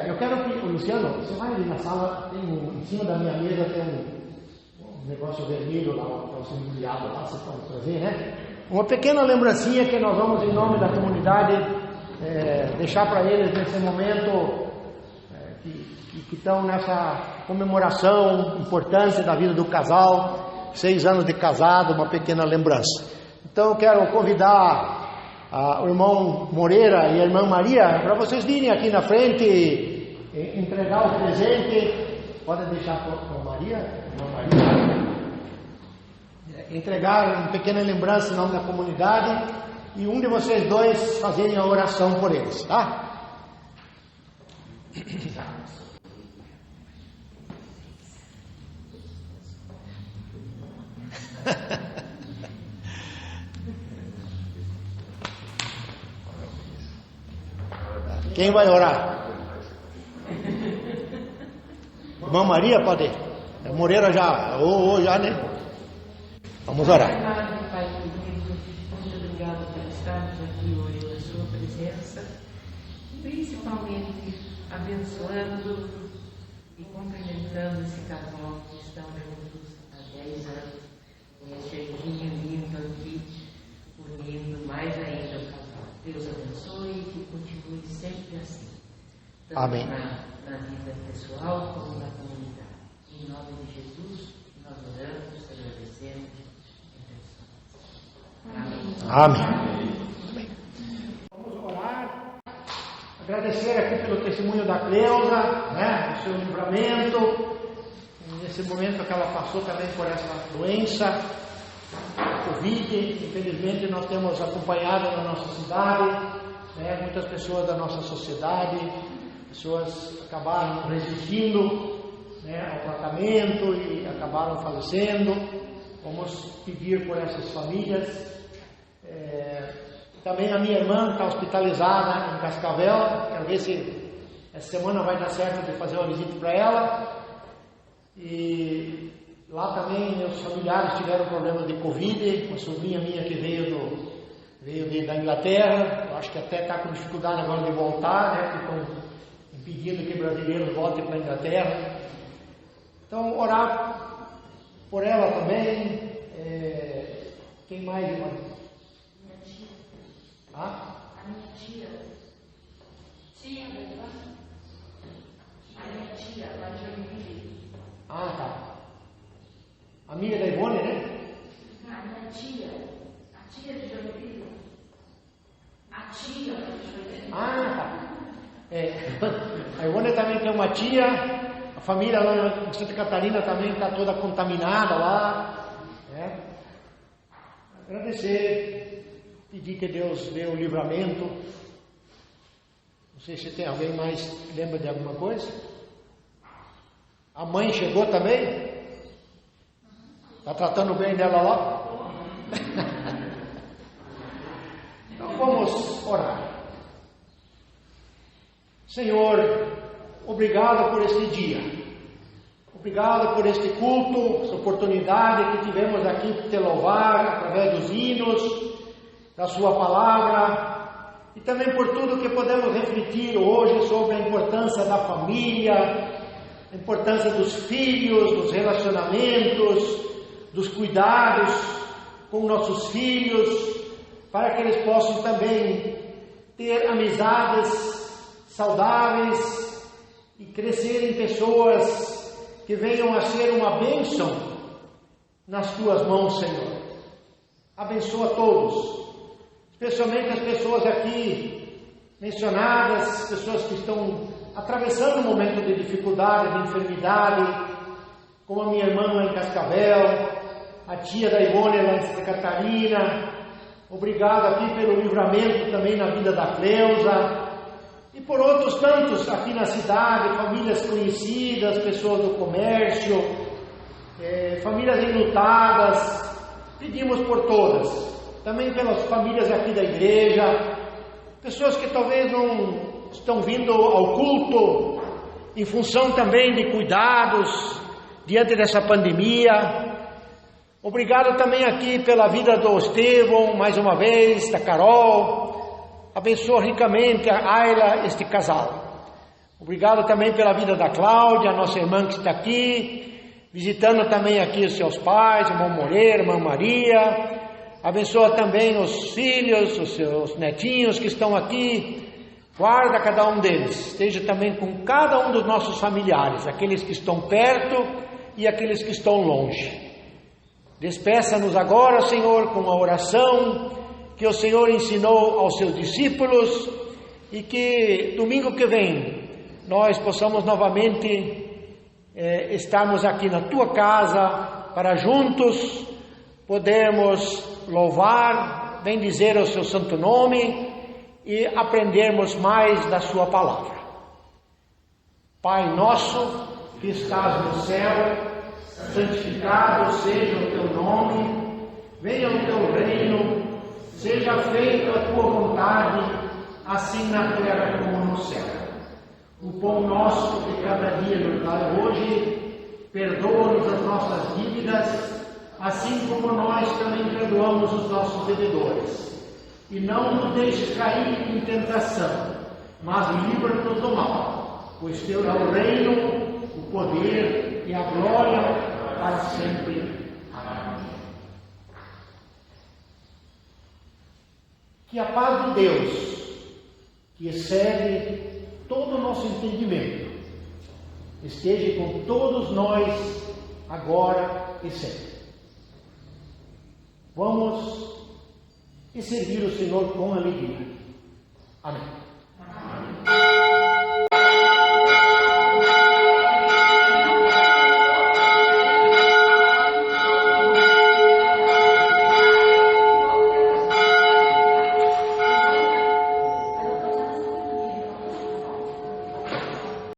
Eu quero que, Luciano, você vai ali na sala, em cima da minha mesa tem um negócio vermelho lá, para você enviado lá, você pode trazer, né? Uma pequena lembrancinha que nós vamos, em nome da comunidade, deixar para eles nesse momento que estão nessa comemoração importante da vida do casal, 6 anos de casado, uma pequena lembrança. Então eu quero convidar o irmão Moreira e a irmã Maria para vocês virem aqui na frente e entregar o presente. Pode deixar para a Maria, irmã Maria, entregar uma pequena lembrança em nome da comunidade e um de vocês dois fazerem a oração por eles, tá? Quem vai orar? Irmã Maria, pode? Moreira já, já, né? Vamos orar. Pai querido, muito obrigada por estarmos aqui hoje na sua presença, principalmente abençoando e cumprimentando esse casal que estão juntos há 10 anos, com esse jardim lindo aqui, unindo mais ainda o casal. Deus tanto Amém. na vida pessoal como na comunidade. Em nome de Jesus, nós oramos, agradecemos e abençoamos. Amém. Vamos orar, agradecer aqui pelo testemunho da Cleusa, né, o seu livramento, nesse momento que ela passou também por essa doença, Covid. Infelizmente nós temos acompanhado na nossa cidade, né, muitas pessoas da nossa sociedade, pessoas acabaram resistindo, né, ao tratamento e acabaram falecendo. Vamos pedir por essas famílias. Também a minha irmã está hospitalizada em Cascavel. Quero ver se essa semana vai dar certo de fazer uma visita para ela. E lá também meus familiares tiveram problema de Covid. Uma sobrinha minha que veio da Inglaterra. Eu acho que até está com dificuldade agora de voltar, né? Porque estão impedindo que brasileiros voltem para a Inglaterra. Então, orar por ela também. Quem mais, irmã? Minha tia. Ah? A minha tia. Tia, a minha tia, lá de Joinville. Ah, tá. Amiga da Ivone, né? A minha tia. A tia de Joinville. A tia de Joinville. Ah, tá. A Ivone também tem uma tia. A família lá em Santa Catarina também está toda contaminada lá. Né? Agradecer, pedir que Deus dê o livramento. Não sei se tem alguém mais que lembra de alguma coisa. A mãe chegou também? Está tratando bem dela lá? Então vamos orar. Senhor, obrigado por este dia. Obrigado por este culto, essa oportunidade que tivemos aqui de te louvar através dos hinos, da sua palavra, e também por tudo que podemos refletir hoje sobre a importância da família, a importância dos filhos, dos relacionamentos, dos cuidados com nossos filhos, para que eles possam também ter amizades saudáveis e crescerem pessoas que venham a ser uma bênção nas tuas mãos, Senhor. Abençoa todos, especialmente as pessoas aqui mencionadas, pessoas que estão atravessando um momento de dificuldade, de enfermidade, como a minha irmã lá em Cascavel, a tia da Ivone lá em Santa Catarina. Obrigado aqui pelo livramento também na vida da Cleusa. E por outros tantos aqui na cidade, famílias conhecidas, pessoas do comércio, famílias enlutadas. Pedimos por todas, também pelas famílias aqui da igreja, pessoas que talvez não estão vindo ao culto, em função também de cuidados diante dessa pandemia. Obrigado também aqui pela vida do Estevão, mais uma vez, da Carol. Abençoa ricamente a Ayla, este casal. Obrigado também pela vida da Cláudia, nossa irmã que está aqui, visitando também aqui os seus pais, irmão Moreira, irmã Maria. Abençoa também os filhos, os seus netinhos que estão aqui. Guarda cada um deles. Esteja também com cada um dos nossos familiares, aqueles que estão perto e aqueles que estão longe. Despeça-nos agora, Senhor, com a oração que o Senhor ensinou aos seus discípulos, e que domingo que vem nós possamos novamente estarmos aqui na tua casa para juntos podermos louvar, bendizer o seu santo nome e aprendermos mais da sua palavra. Pai nosso que estás no céu, santificado seja o teu nome, venha o teu reino, seja feita a tua vontade, assim na terra como no céu. O pão nosso de cada dia nos dai hoje, perdoa-nos as nossas dívidas, assim como nós também perdoamos os nossos devedores. E não nos deixes cair em tentação, mas livra-nos do mal, pois teu é o reino, o poder e a glória para sempre. Que a paz de Deus, que excede todo todo o nosso entendimento esteja com todos nós, agora e sempre. Vamos servir o Senhor com alegria. Amém.